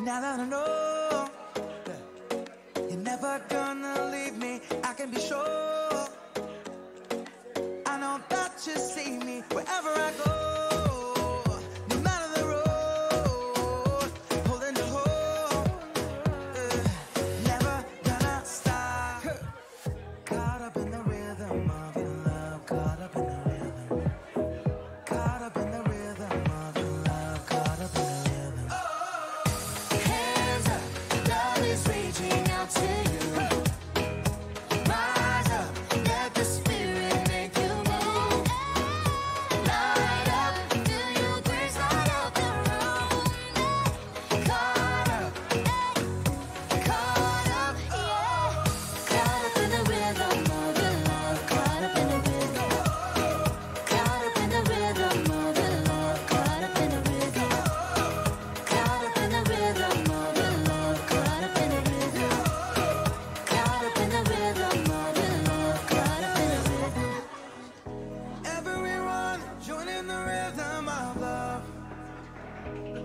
Now that I know you're never gonna leave me, I can be sure. I know that you see me wherever I go.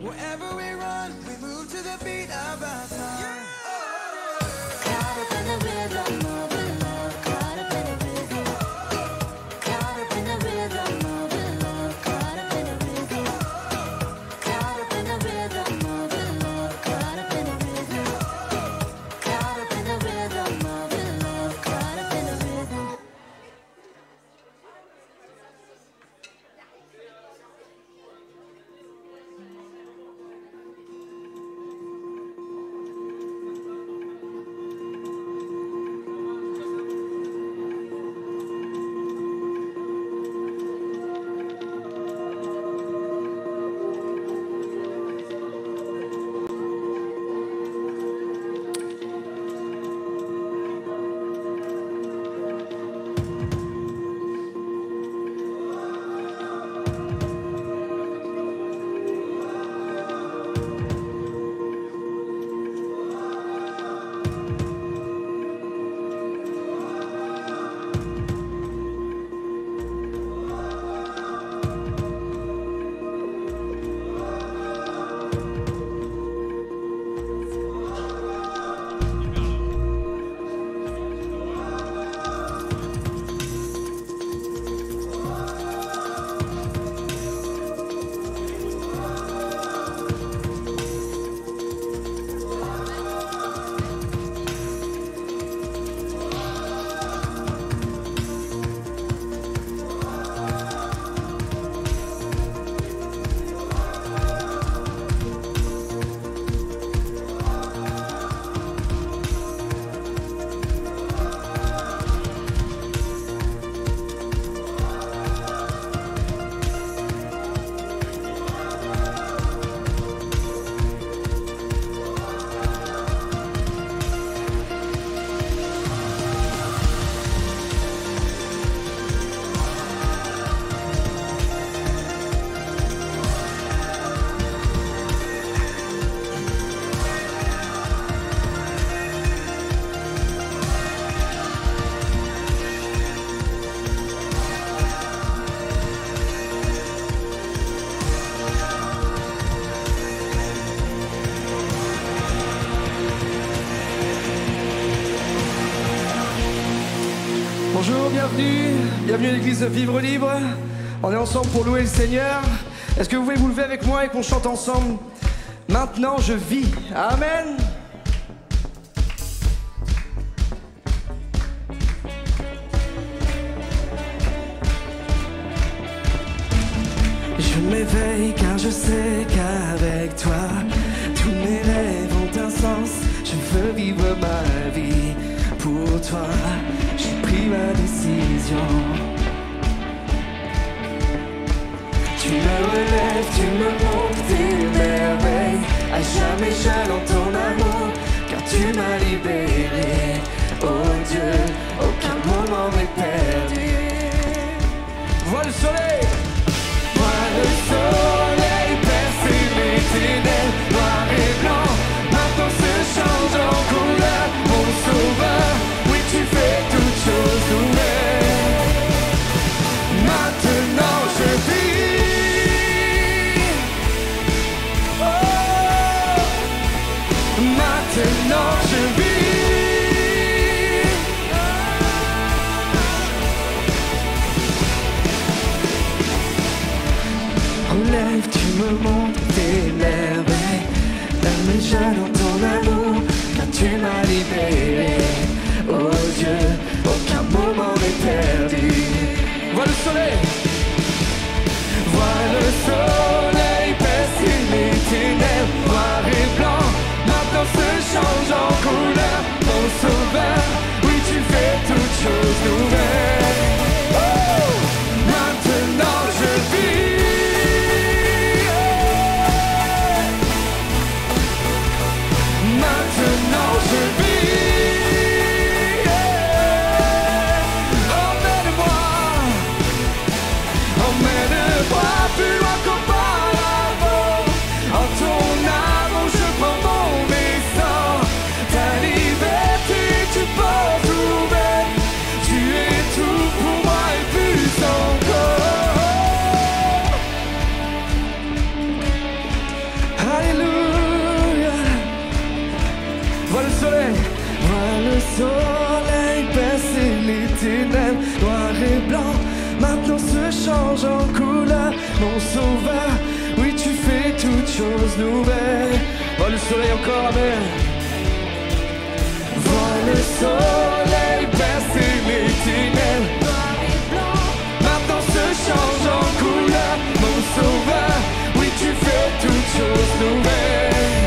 Wherever we run, we move to the beat of our time. Caught up in the rhythm of the love, caught up in the rhythm. Caught up in the rhythm of the love, caught up in the rhythm. Caught up in the rhythm of the love, caught up in the rhythm. Caught up in the rhythm of the love, caught up in the rhythm. Bonjour, bienvenue à l'église Vivre Libre. On est ensemble pour louer le Seigneur. Est-ce que vous pouvez vous lever avec moi et qu'on chante ensemble? Maintenant je vis. Amen. Je m'éveille car je sais qu'avec toi tous mes rêves ont un sens. Je veux vivre ma vie pour toi. J'ai pris ma décision. Tu me relèves, tu me montres tes merveilles. À jamais j'allons ton amour, car tu m'as libéré. Oh Dieu, aucun moment m'est perdu. Vois le soleil, vois le soleil percer mes ténèbres. Noir et blanc, maintenant se change en couleur. Mon sauveur, oui tu fais toutes choses nouvelles. Maintenant je vis. Oh, monde tes merveilles. L'aime déjà dans ton amour, car tu m'as libéré. Oh Dieu, aucun moment n'est perdu. Vois le soleil, vois le soleil percer les ténèbres. Noir et blanc, maintenant se change en couleur. Mon sauveur, oui tu fais toutes choses nouvelles. Oh, maintenant je vis. Maintenant je vis. Emmène-moi plus loin qu'auparavant. En ton amour je prends mon essor. Ta liberté tu portes ouvert. Tu es tout pour moi et plus encore. Alléluia. Vois le soleil percer les ténèbres. Noir et blanc maintenant se change en couleur. Mon sauveur, oui tu fais toutes choses nouvelles. Vois le soleil encore, amen. Vois le soleil percer les ténèbres. Noir et blanc maintenant se change en couleur. Mon sauveur, oui tu fais toutes choses nouvelles.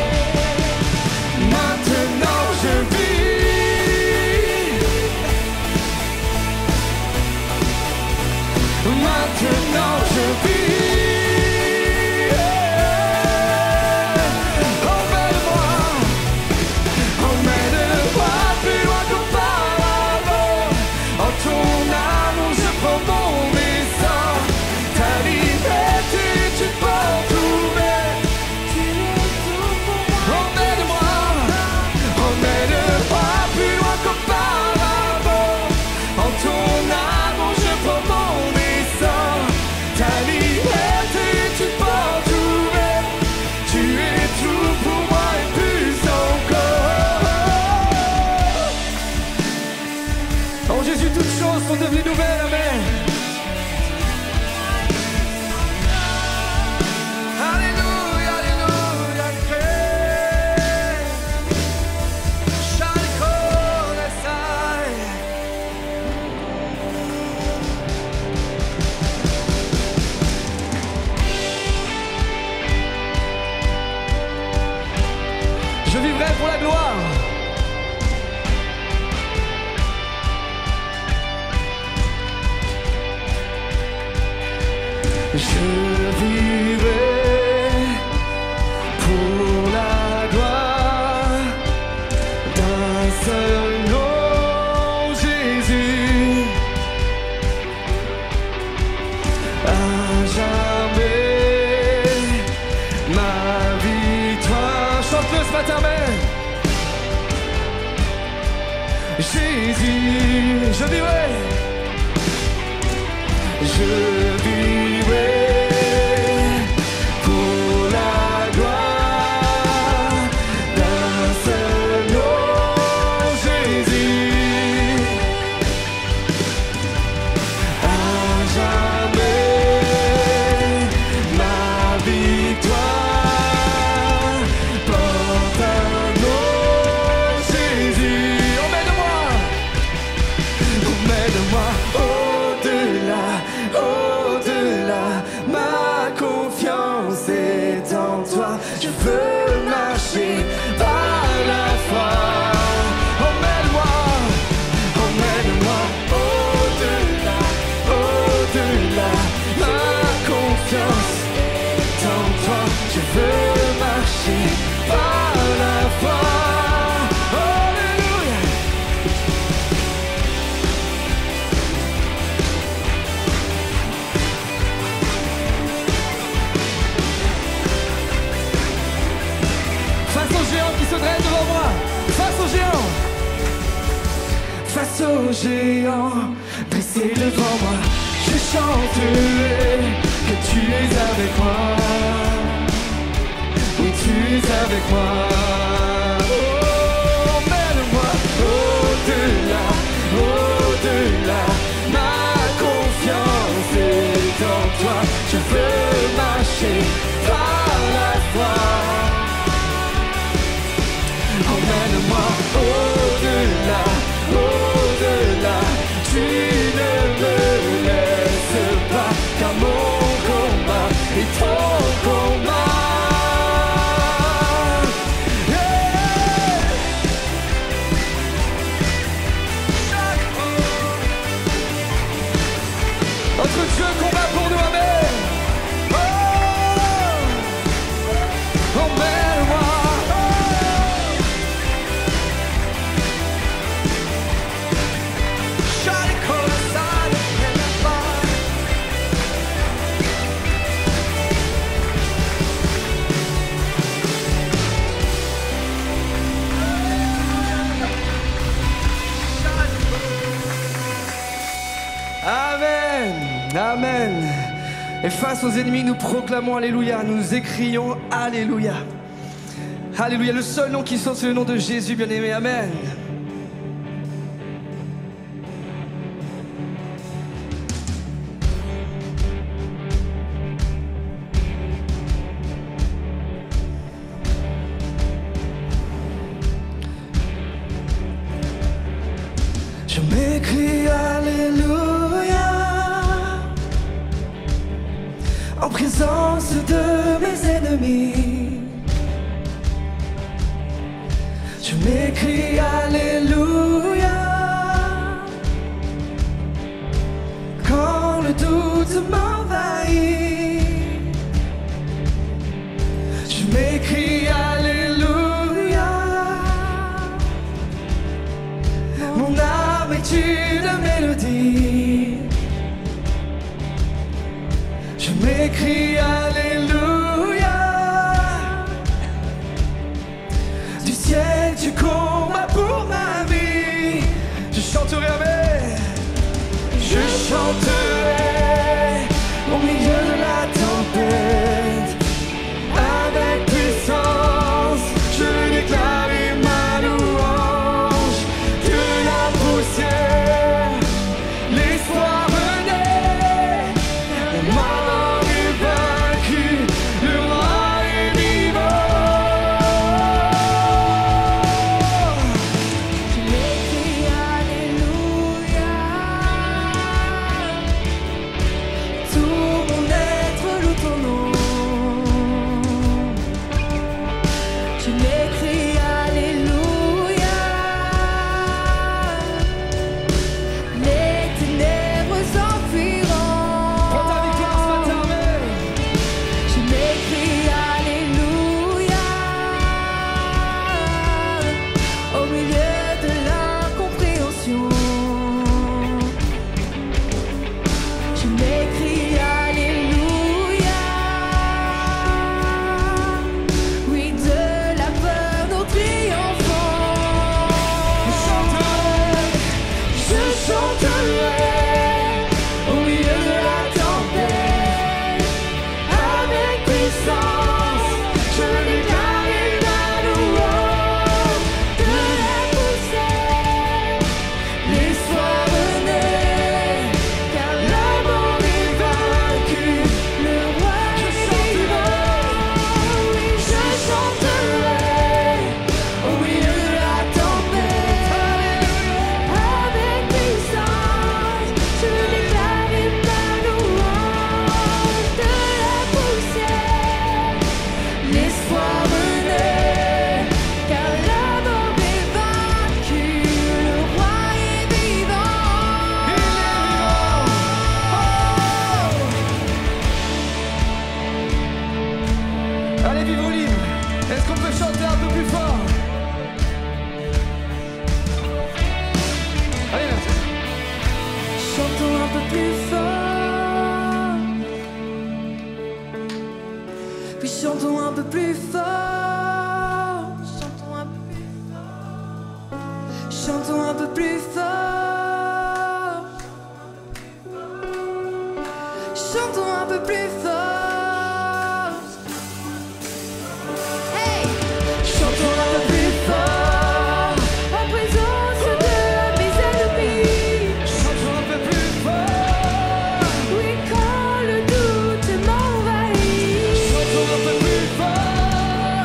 Maintenant je vis. Maintenant je vis. Emmène-moi plus loin qu'auparavant. En ton amour je prends mon essor. Ta liberté tu portes ouvert. Tu es tout pour moi. Emmène-moi plus loin qu'auparavant. En ton amour je prends mon essor. Ta liberté tu portes ouvert. Tu es tout pour moi et plus encore. En Jésus toutes choses sont devenues nouvelles, amen. Alléluia, alléluia, je vivrai pour la gloire. Je vivrai pour la gloire d'un seul nom, Jésus. À jamais ma victoire. Chante-le ce matin, mais Jésus, je vivrai. Je vivrai pour la gloire d'un seul nom, Jésus. À jamais ma victoire porte un nom, Jésus. Emmène-moi au-delà, au-delà. Ma confiance est en toi. Je veux marcher par la foi. Emmène-moi au-delà, au-delà. Ma confiance est en toi. Je veux marcher par la foi. Alléluia. Face au géant qui se dresse devant moi. Face au géant. Face au géant dressé devant moi. Je chanterai que tu es avec moi. Oui, tu es avec moi. Oh, emmène-moi au-delà, au-delà. Ma confiance est en toi. Je veux marcher par Et face aux ennemis, nous proclamons Alléluia, nous écrions Alléluia. Alléluia, le seul nom qui saute, c'est le nom de Jésus, bien-aimé. Amen. Je m'écris Alléluia en présence de mes ennemis. Je m'écris Alléluia quand le doute m'envahit. Je m'écris Alléluia, mon âme est une mélodie. Je m'écris Alléluia, du ciel tu combats pour ma vie. Je chanterai, amen. Je chanterai au milieu de la tempête. Avec puissance, je vais déclarer ma louange. De la poussière, l'espoir renaît. La mort est vaincue, le roi est vivant. Je m'écris Alléluia, tout mon être loue ton nom. Je m'écris Alléluia, les ténèbres s'enfuiront. Prends ta victoire ce matin, amen. Je m'écris Alléluia, au milieu de l'incompréhension. Je m'écris Alléluia, oui, de la peur nous triomphons. Je chanterai au milieu de la tempête. Avec puissance, je vais déclarer ma louange. De la poussière, l'espoir renaît, car la mort est vaincue, le roi est vivant. Oui, je chanterai au milieu de la tempête. Avec puissance, je vais déclarer ma louange. De la poussière, l'espoir renaît, car la mort est vaincue, le roi est vivant. Allez, vivons libre. Est-ce qu'on peut chanter un peu plus fort? Allez, là. Chantons un peu plus fort. Puis chantons un peu plus fort. Chantons un peu plus fort. Chantons un peu plus fort. Chantons un peu plus fort. Hey! Chantons un peu plus fort en présence de mes ennemis. Chantons un peu plus fort. Oui, quand le doute m'envahit. Chantons un peu plus fort.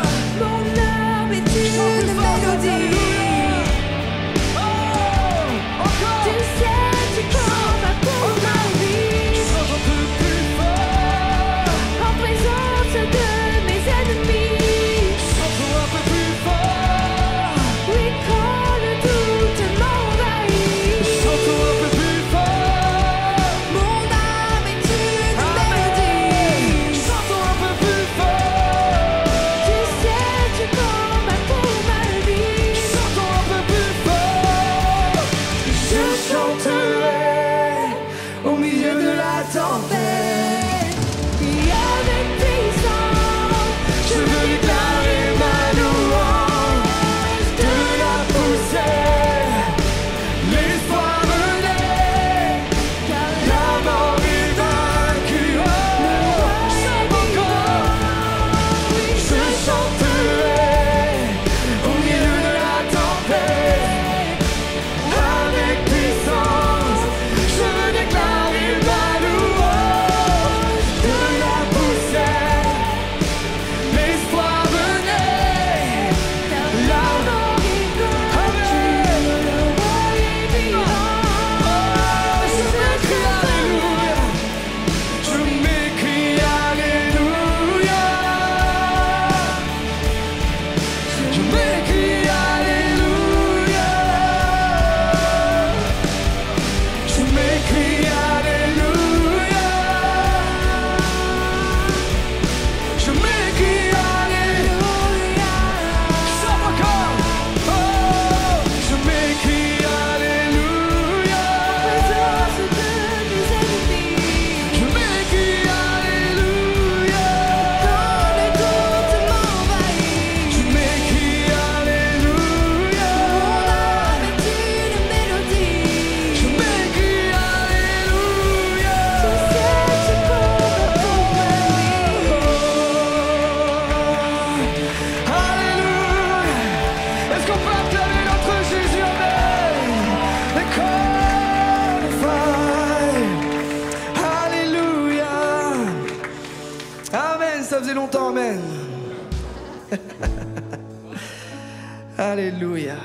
Alléluia.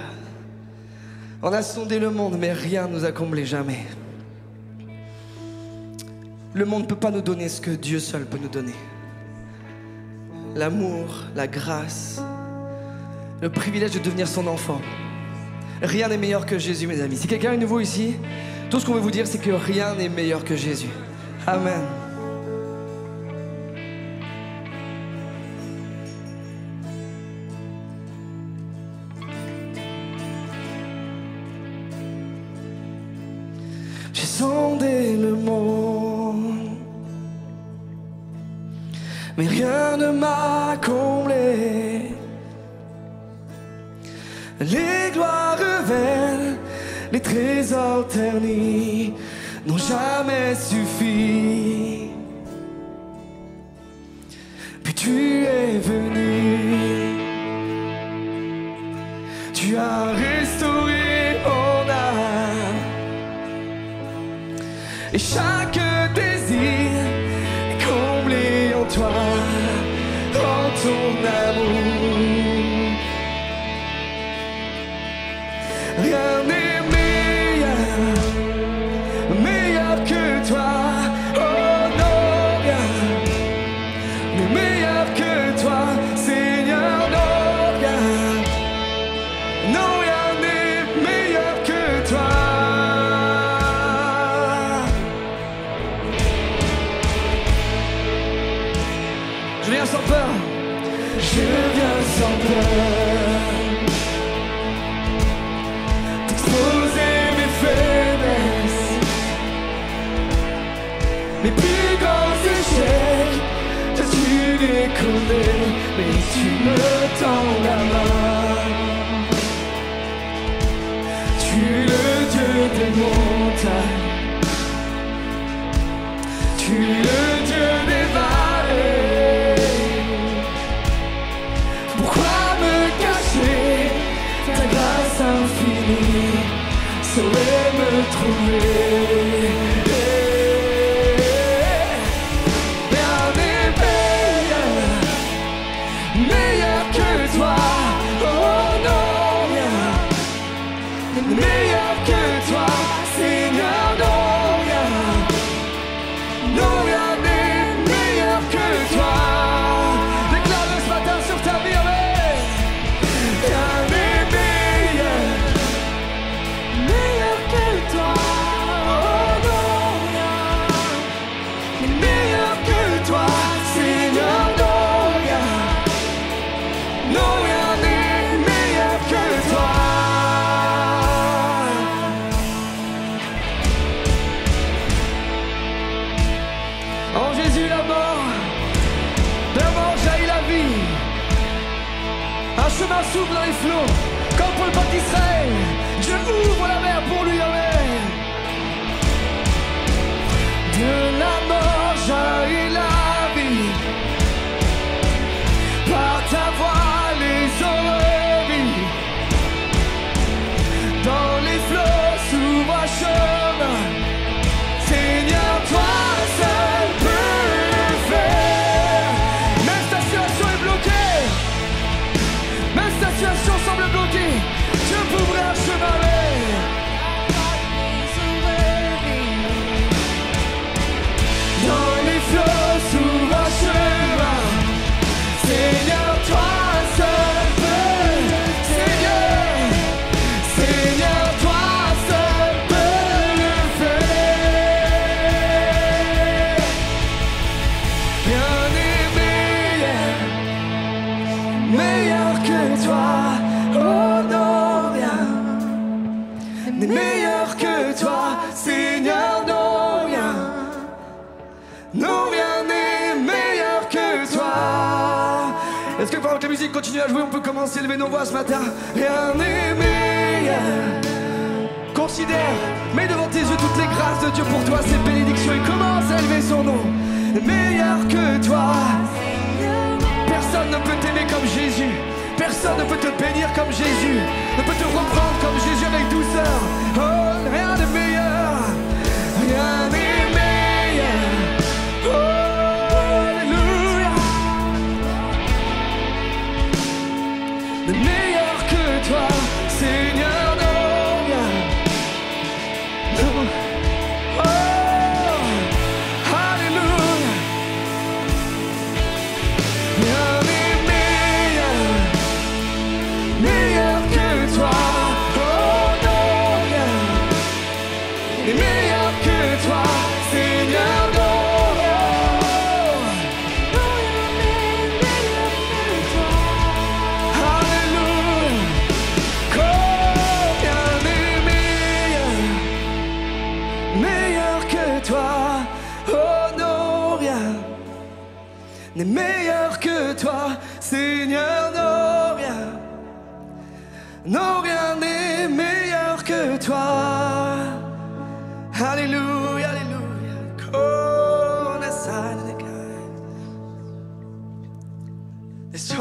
On a sondé le monde, mais rien ne nous a comblé, jamais. Le monde ne peut pas nous donner ce que Dieu seul peut nous donner. L'amour, la grâce, le privilège de devenir son enfant. Rien n'est meilleur que Jésus, mes amis. Si quelqu'un est nouveau ici, tout ce qu'on veut vous dire, c'est que rien n'est meilleur que Jésus. Amen. J'ai sondé le monde, mais rien ne m'a comblé. Les gloires révèlent, les trésors ternis n'ont jamais suffi. Puis tu es venu, tu as restauré mon âme, et chaque désir est comblé en toi, en ton amour. Rien n'est meilleur, meilleur que toi. Oh non, rien n'est meilleur que toi, Seigneur. Non, rien n'est meilleur que toi. Je viens sans peur, je viens sans peur. Mes plus grands échecs, toi tu les connais, mais tu me tends la main. Tu es le Dieu des montagnes, tu es le Dieu des vallées. Pourquoi me cacher ta grâce infinie saurait me trouver? Meilleur que toi, Seigneur, non rien n'est meilleur que toi. Déclare-le ce matin sur ta vie, amen. Rien n'est meilleur que toi, oh non, rien n'est meilleur que toi, Seigneur, non rien n'est meilleur que toi. En Jésus, la mort jaillit la vie. Un chemin s'ouvre dans les flots, comme pour le peuple d'Israël. Je ouvre la mer pour lui, amen. De la mort jaillit la vie. Par ta voix, les eaux vivent. Dans les flots s'ouvre un chemin. Seigneur, toi seul peux le faire. Même ta situation est bloquée, même ta situation semble bloquée, Dieu peut ouvrir un chemin. Dans les flots s'ouvre un chemin. Seigneur, toi seul peux. Seigneur, toi seul peux le faire. Rien n'est meilleur que toi. Oh non, rien n'est meilleur que toi, Seigneur, non rien n'est meilleur que toi. Est-ce que pendant que la musique continue à jouer, on peut commencer à lever nos voix ce matin? Rien n'est meilleur. Considère, mets devant tes yeux toutes les grâces de Dieu pour toi, ses bénédictions, et commence à élever son nom. Meilleur que toi. Personne ne peut t'aimer comme Jésus. Personne ne peut te bénir comme Jésus, ne peut te reprendre comme Jésus avec douceur. Oh, rien de meilleur, rien n'est meilleur. Oh, alléluia. De meilleur que toi. Non, rien n'est meilleur que toi. Alléluia, alléluia. It's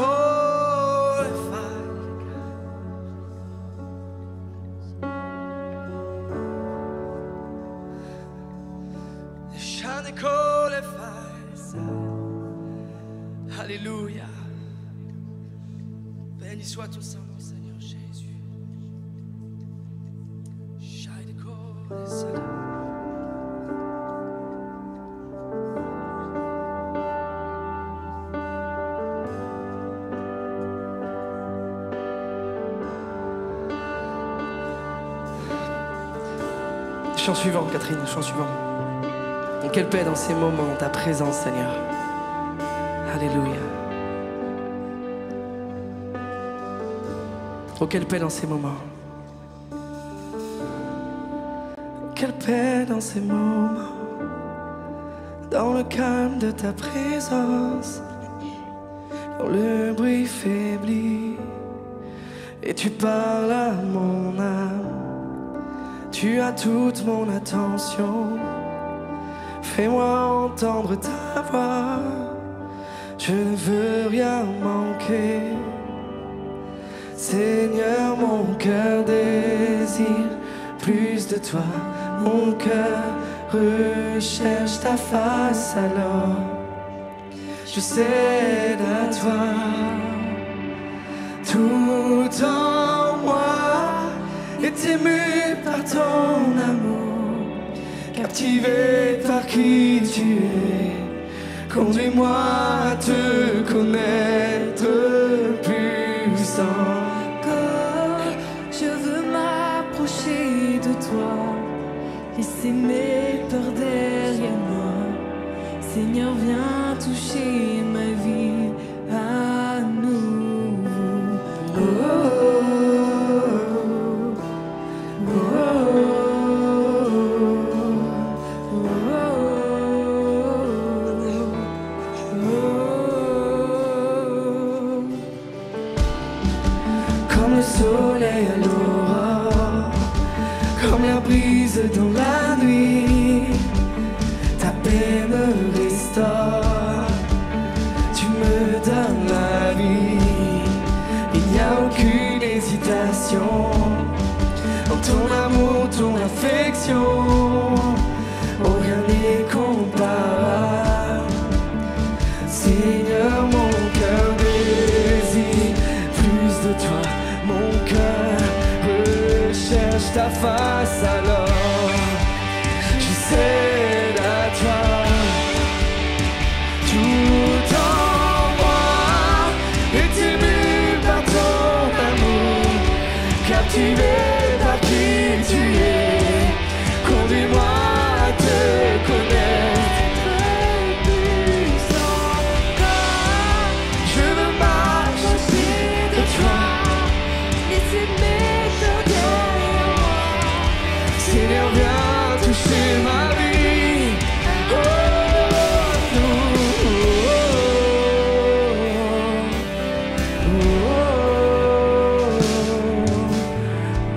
Alléluia. Béni soit ton Saint nom, Seigneur Jésus. Chant suivant, Catherine, chant suivant. Quelle paix dans ces moments, ta présence, Seigneur. Alléluia. Oh, quelle paix dans ces moments. Quelle paix dans ces moments. Dans le calme de ta présence. Quand le bruit faiblit. Et tu parles à mon âme. Tu as toute mon attention. Fais-moi entendre ta voix. Je ne veux rien manquer. Seigneur, mon cœur désire plus de toi. Mon cœur recherche ta face, alors je cède à toi. Tout en moi est ému par ton amour, captivé par qui tu es. Conduis-moi à te connaître plus encore. Je veux m'approcher de toi, laisser mes peurs derrière moi. Seigneur, viens toucher ma vie à nouveau. Oh, oh, oh. Comme le soleil à l'aurore, comme la brise dans la nuit, ta paix me restaure, tu me donnes la vie. Il n'y a aucune hésitation en ton amour, ton affection. Oh, rien n'est comparable. Seigneur, mon cœur désire plus de toi. Mon cœur recherche ta face, alors je cède à toi. Tout en moi est ému par ton amour, captivé par qui tu es. Conduis-moi à te connaître plus encore. Je veux m'approcher de toi, Laissez mes peurs derrière moi. Seigneur, viens toucher ma vie. Oh, oh, oh,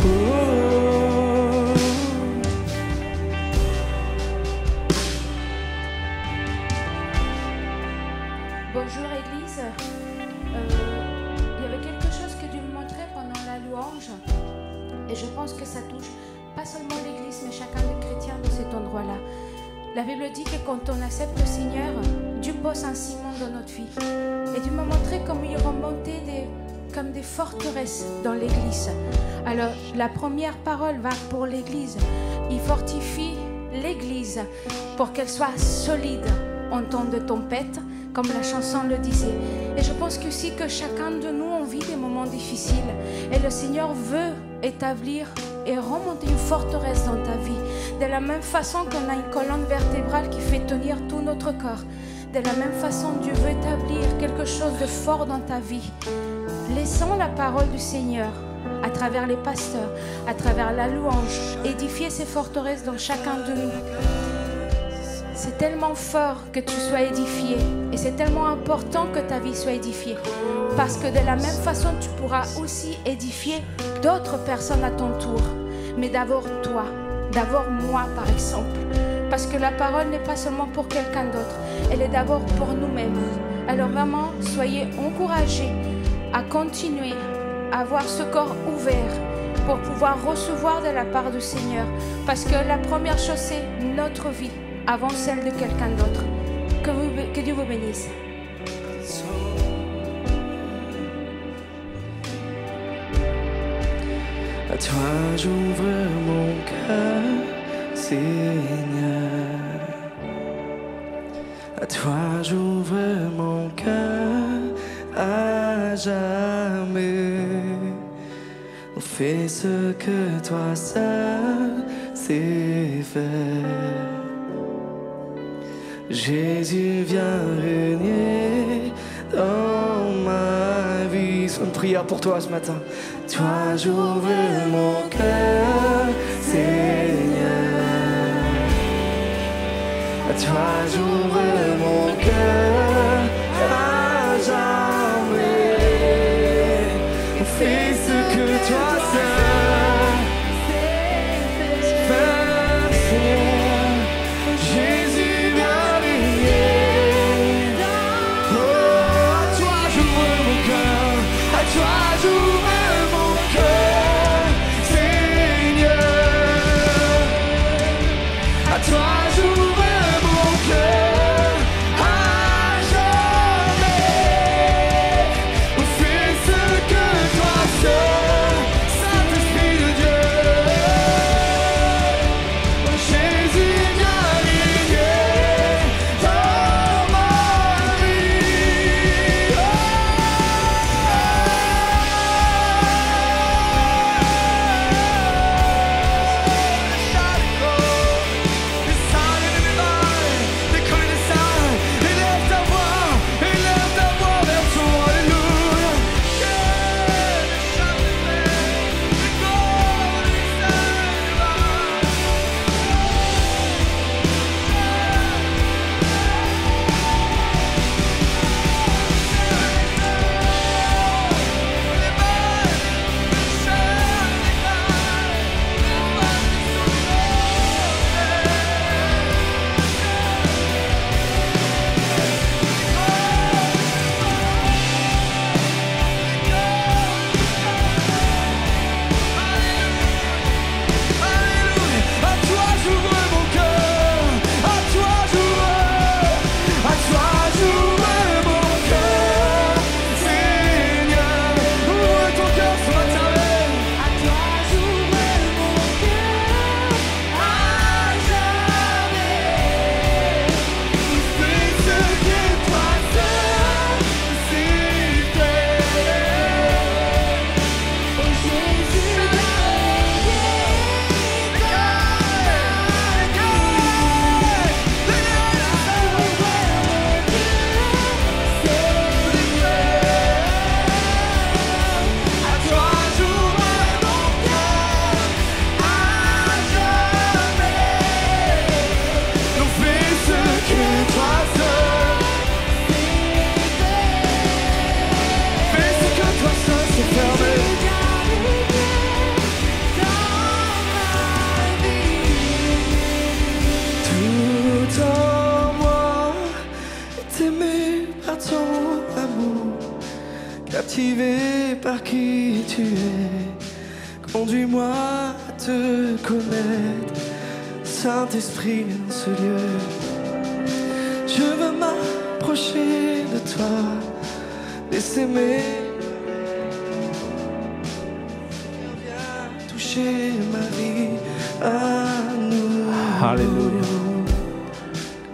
oh. Bonjour Église. Il y avait quelque chose que Dieu me montrait pendant la louange et je pense que ça touche pas seulement l'Église mais chacun des chrétiens de cet endroit-là. La Bible dit que quand on accepte le Seigneur, Dieu pose un ciment dans notre vie. Et Dieu m'a montré comme il remontait comme des forteresses dans l'Église. Alors la première parole va pour l'Église. Il fortifie l'Église pour qu'elle soit solide en temps de tempête, comme la chanson le disait. Et je pense aussi que chacun de nous, on vit des moments difficiles. Et le Seigneur veut établir et remonter une forteresse dans ta vie. De la même façon qu'on a une colonne vertébrale qui fait tenir tout notre corps. De la même façon, Dieu veut établir quelque chose de fort dans ta vie. Laissons la parole du Seigneur, à travers les pasteurs, à travers la louange, édifier ces forteresses dans chacun de nous. c'est tellement fort que tu sois édifié et c'est tellement important que ta vie soit édifiée parce que de la même façon tu pourras aussi édifier d'autres personnes à ton tour, mais d'abord toi, d'abord moi par exemple, parce que la parole n'est pas seulement pour quelqu'un d'autre, elle est d'abord pour nous-mêmes. Alors vraiment, soyez encouragés à continuer à avoir ce corps ouvert pour pouvoir recevoir de la part du Seigneur, parce que la première chose c'est notre vie avant celle de quelqu'un d'autre. Que Dieu vous bénisse. À toi j'ouvre mon cœur, Seigneur. À toi j'ouvre mon cœur à jamais. Fais ce que toi seul sais faire. Jésus, viens régner dans ma vie. C'est une prière pour toi ce matin. Toi j'ouvre mon cœur, Seigneur. À toi j'ouvre mon cœur à jamais. Fais ce que toi seul sais faire, Seigneur. Jésus, viens régner. Oh, à toi j'ouvre mon cœur, à toi j'ouvre mon cœur, Seigneur. À toi j'ouvre mon cœur à jamais. Fais ce que toi seul, Saint-Esprit de Dieu. Oh, Jésus, viens régner dans ma vie. Élève ta voix vers toi, alléluia. À toi j'ouvre mon cœur, à toi j'ouvre mon cœur, Seigneur. Ouvre ton cœur ce matin. À toi j'ouvre mon cœur à jamais. Fais ce que toi seul sais faire. Oh Jésus, À toi j'ouvre mon cœur à jamais. Donc fais ce que toi seul fais ce que toi seul sais faire. Tout en moi est aimé par ton amour, captivé par qui tu es. Conduis-moi à te connaître, Saint-Esprit dans ce lieu. Je veux m'approcher de toi, laisser mes viens toucher ma vie à nous. Alléluia.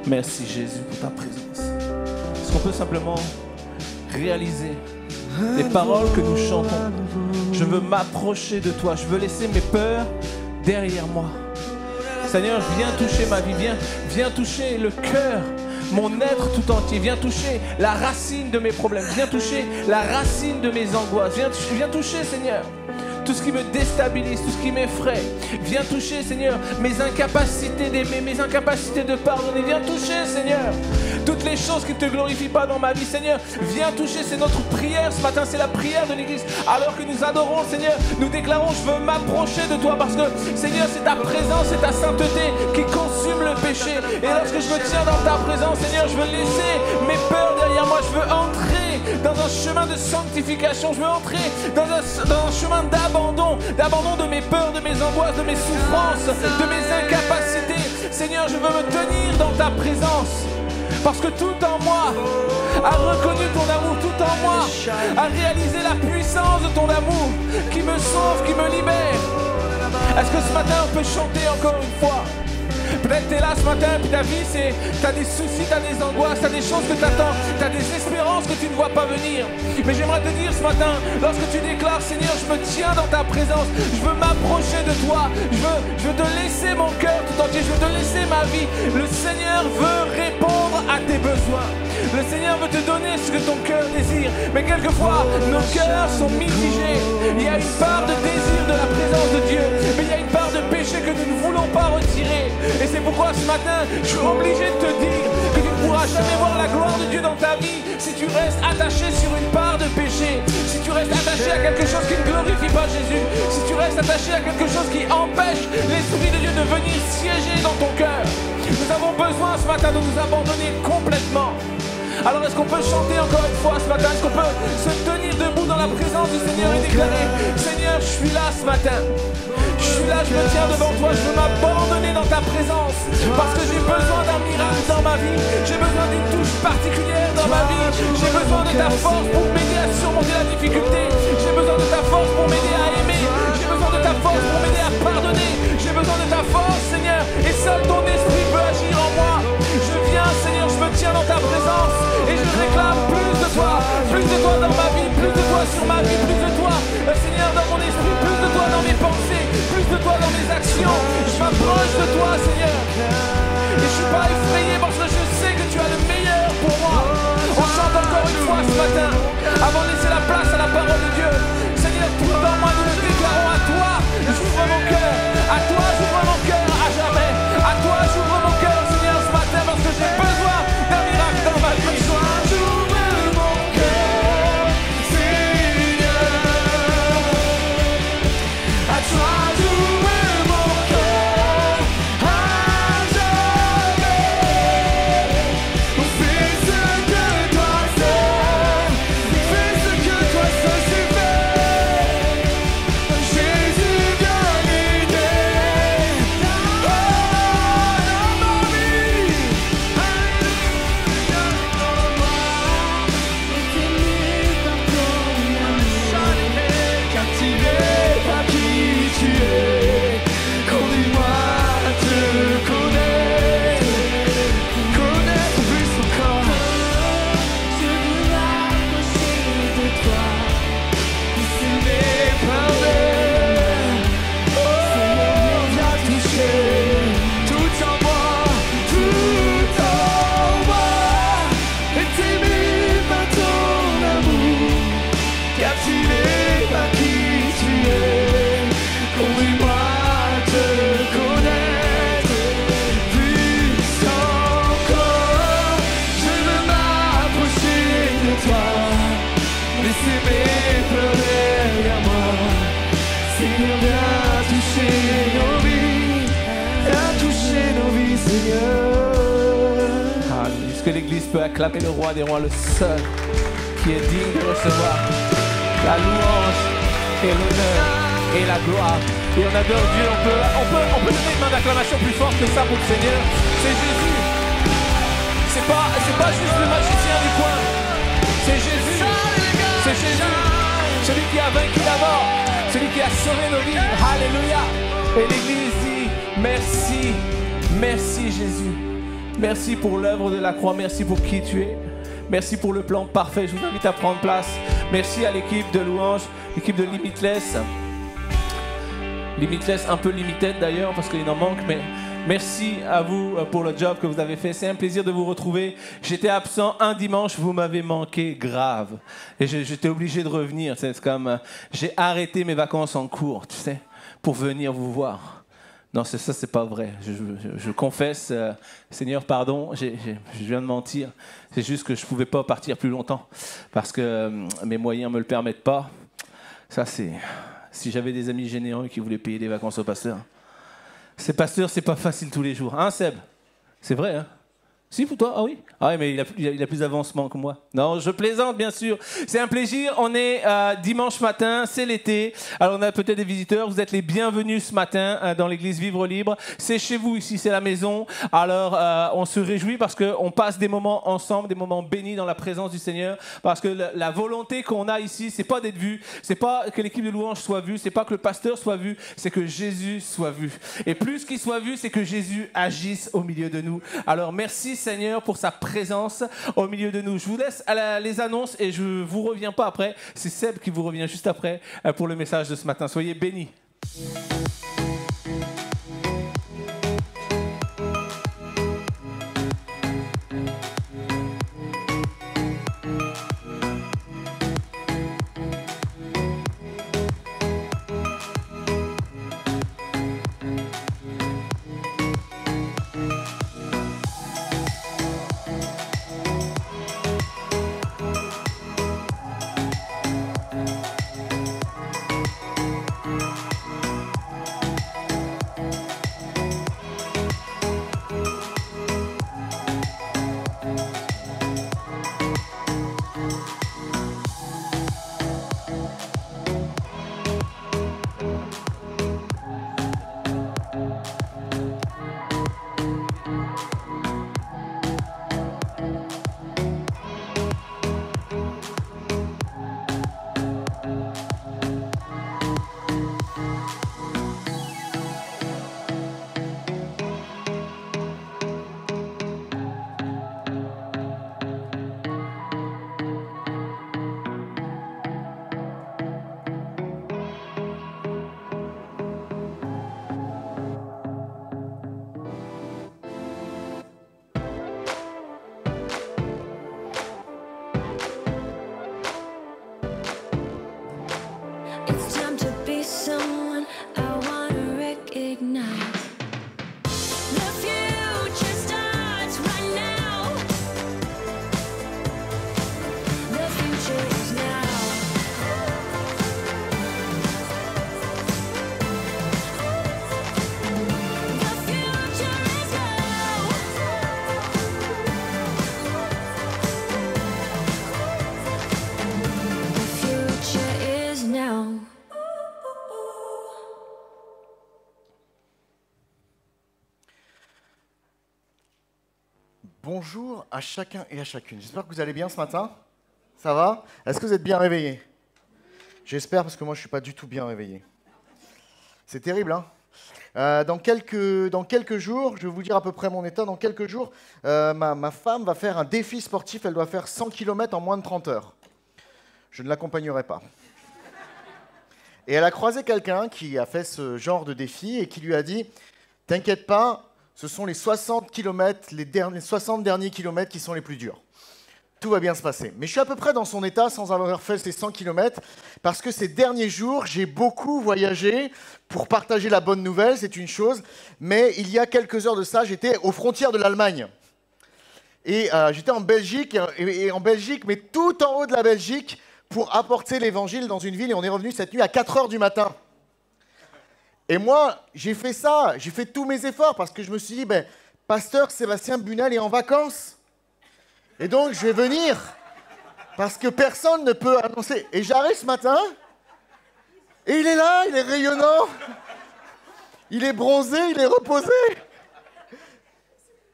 Merci Jésus pour ta présence. Est-ce qu'on peut simplement réaliser les paroles que nous chantons? Je veux m'approcher de toi, je veux laisser mes peurs derrière moi. Seigneur, viens toucher ma vie, viens toucher le cœur, mon être tout entier, viens toucher la racine de mes problèmes, viens toucher la racine de mes angoisses, viens toucher, Seigneur, tout ce qui me déstabilise, tout ce qui m'effraie. Viens toucher, Seigneur, mes incapacités d'aimer, mes incapacités de pardonner. Viens toucher, Seigneur, toutes les choses qui ne te glorifient pas dans ma vie, Seigneur. Viens toucher, c'est notre prière ce matin, c'est la prière de l'Église. Alors que nous adorons, Seigneur, nous déclarons, je veux m'approcher de toi parce que, Seigneur, c'est ta présence, c'est ta sainteté qui consume le péché. Et lorsque je me tiens dans ta présence, Seigneur, je veux laisser mes peurs derrière moi. Je veux entrer dans un chemin de sanctification. Je veux entrer dans un chemin d'abandon de mes peurs, de mes angoisses, de mes souffrances, de mes incapacités. Seigneur, je veux me tenir dans ta présence. Parce que tout en moi a reconnu ton amour, tout en moi a réalisé la puissance de ton amour qui me sauve, qui me libère. Est-ce que ce matin on peut chanter encore une fois? Peut-être tu es là ce matin, puis ta vie, t'as des soucis, t'as des angoisses, t'as des choses que t'attends, t'as des espérances que tu ne vois pas venir. Mais j'aimerais te dire ce matin, lorsque tu déclares, Seigneur, je me tiens dans ta présence, je veux m'approcher de toi, je veux te laisser mon cœur tout entier, je veux te laisser ma vie. Le Seigneur veut répondre à tes besoins. Le Seigneur veut te donner ce que ton cœur désire. Mais quelquefois, nos cœurs sont mitigés. Il y a une part de désir de la présence de Dieu, mais il y a une part de péché que nous ne voulons pas retirer. Et c'est pourquoi ce matin, je suis obligé de te dire que tu ne pourras jamais voir la gloire de Dieu dans ta vie si tu restes attaché sur une part de péché, si tu restes attaché à quelque chose qui ne glorifie pas Jésus, si tu restes attaché à quelque chose qui empêche l'Esprit de Dieu de venir siéger dans ton cœur. Nous avons besoin ce matin de nous abandonner complètement. Alors est-ce qu'on peut chanter encore une fois ce matin? Est-ce qu'on peut se tenir debout dans la présence du Seigneur et déclarer: Seigneur, je suis là ce matin. Je suis là, je me tiens devant toi, je veux m'abandonner dans ta présence. Parce que j'ai besoin d'un miracle dans ma vie. J'ai besoin d'une touche particulière dans ma vie. J'ai besoin de ta force pour m'aider à surmonter la difficulté. J'ai besoin de ta force pour m'aider à aimer. J'ai besoin de ta force pour m'aider à pardonner. J'ai besoin de ta force, Seigneur. Et seul ton esprit peut agir en moi. Je viens, Seigneur, je me tiens dans ta présence. Et je réclame plus de toi dans ma vie, plus de toi sur ma vie, plus de toi, Seigneur, dans mon esprit, plus de toi dans mes pensées, plus de toi dans mes actions. Je m'approche de toi, Seigneur. Et je suis pas effrayé parce que je sais que tu as le meilleur pour moi. On chante encore une fois ce matin, avant de laisser la place à la parole de Dieu. Seigneur, tout en moi, nous le déclarons à toi. J'ouvre mon cœur, à toi j'ouvre mon cœur à jamais. À toi j'ouvre mon cœur, Seigneur, ce matin parce que j'ai besoin d'un miracle dans ma vie. Que l'Église peut acclamer le roi des rois, le seul qui est digne de recevoir la louange et l'honneur et la gloire. Et on adore Dieu, on peut donner une main d'acclamation plus forte que ça pour le Seigneur. C'est Jésus. C'est pas juste le magicien du coin. C'est Jésus. C'est Jésus. Celui qui a vaincu la mort. Celui qui a sauvé nos vies. Alléluia. Et l'Église dit merci. Merci Jésus. Merci pour l'œuvre de la croix, merci pour qui tu es. Merci pour le plan parfait, je vous invite à prendre place. Merci à l'équipe de louange, l'équipe de Limitless. Limitless, un peu limited d'ailleurs, parce qu'il en manque, mais Merci à vous pour le job que vous avez fait. C'est un plaisir de vous retrouver. J'étais absent un dimanche, vous m'avez manqué grave. Et j'étais obligé de revenir. C'est comme, j'ai arrêté mes vacances en cours, tu sais, pour venir vous voir. Non, c'est pas vrai. Je confesse, Seigneur, pardon, je viens de mentir. C'est juste que je ne pouvais pas partir plus longtemps parce que mes moyens ne me le permettent pas. Ça, c'est... Si j'avais des amis généreux qui voulaient payer des vacances au pasteur. Ces pasteurs, c'est pas facile tous les jours. Hein, Seb? C'est vrai, hein? Si, pour toi? Ah oui? Ah oui, mais il a plus d'avancement que moi. Non, je plaisante, bien sûr. C'est un plaisir. On est dimanche matin, c'est l'été. Alors, on a peut-être des visiteurs. Vous êtes les bienvenus ce matin dans l'église Vivre Libre. C'est chez vous ici, c'est la maison. Alors, on se réjouit parce qu'on passe des moments ensemble, des moments bénis dans la présence du Seigneur. Parce que la volonté qu'on a ici, c'est pas d'être vu. C'est pas que l'équipe de louange soit vue. C'est pas que le pasteur soit vu. C'est que Jésus soit vu. Et plus qu'il soit vu, c'est que Jésus agisse au milieu de nous. Alors, merci Seigneur pour sa présence au milieu de nous. Je vous laisse à les annonces et je ne vous reviens pas après. C'est Seb qui vous revient juste après pour le message de ce matin. Soyez bénis. It's time to be someone I wanna recognize. The future starts right now. The future is now. The future is now. The future is now. Bonjour à chacun et à chacune. J'espère que vous allez bien ce matin. Ça va? Est-ce que vous êtes bien réveillés? J'espère parce que moi je ne suis pas du tout bien réveillé. C'est terrible, hein? Dans quelques jours, je vais vous dire à peu près mon état, dans quelques jours, ma femme va faire un défi sportif, elle doit faire 100 km en moins de 30 heures. Je ne l'accompagnerai pas. Et elle a croisé quelqu'un qui a fait ce genre de défi et qui lui a dit « T'inquiète pas, ce sont les 60 km, les 60 derniers kilomètres qui sont les plus durs. Tout va bien se passer. » Mais je suis à peu près dans son état sans avoir fait ces 100 km parce que ces derniers jours, j'ai beaucoup voyagé pour partager la bonne nouvelle, c'est une chose. Mais il y a quelques heures de ça, j'étais aux frontières de l'Allemagne. Et j'étais en Belgique, et en Belgique, mais tout en haut de la Belgique, pour apporter l'évangile dans une ville. Et on est revenu cette nuit à 4 heures du matin. Et moi, j'ai fait ça, j'ai fait tous mes efforts parce que je me suis dit, pasteur Sébastien Bunel est en vacances. Et donc, je vais venir parce que personne ne peut annoncer. Et j'arrive ce matin, et il est là, il est rayonnant, il est bronzé, il est reposé.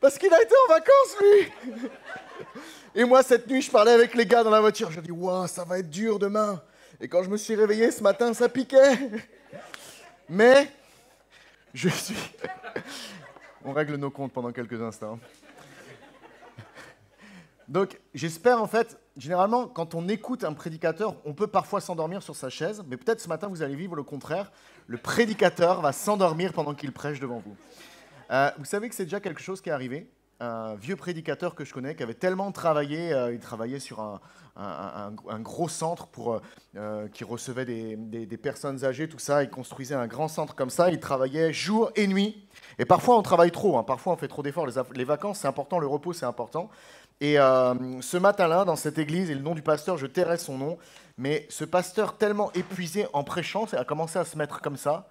Parce qu'il a été en vacances, lui. Et moi, cette nuit, je parlais avec les gars dans la voiture. Je dis, waouh, ça va être dur demain. Et quand je me suis réveillé ce matin, ça piquait. Mais, je suis... On règle nos comptes pendant quelques instants. Donc, j'espère en fait, généralement, quand on écoute un prédicateur, on peut parfois s'endormir sur sa chaise, mais peut-être ce matin, vous allez vivre le contraire. Le prédicateur va s'endormir pendant qu'il prêche devant vous. Vous savez que c'est déjà quelque chose qui est arrivé. Un vieux prédicateur que je connais qui avait tellement travaillé, il travaillait sur un gros centre qui recevait des personnes âgées, tout ça. Il construisait un grand centre comme ça. Il travaillait jour et nuit. Et parfois, on travaille trop. Parfois, on fait trop d'efforts. Les vacances, c'est important. Le repos, c'est important. Et ce matin-là, dans cette église, et le nom du pasteur, je tairai son nom, mais ce pasteur, tellement épuisé en prêchant, a commencé à se mettre comme ça.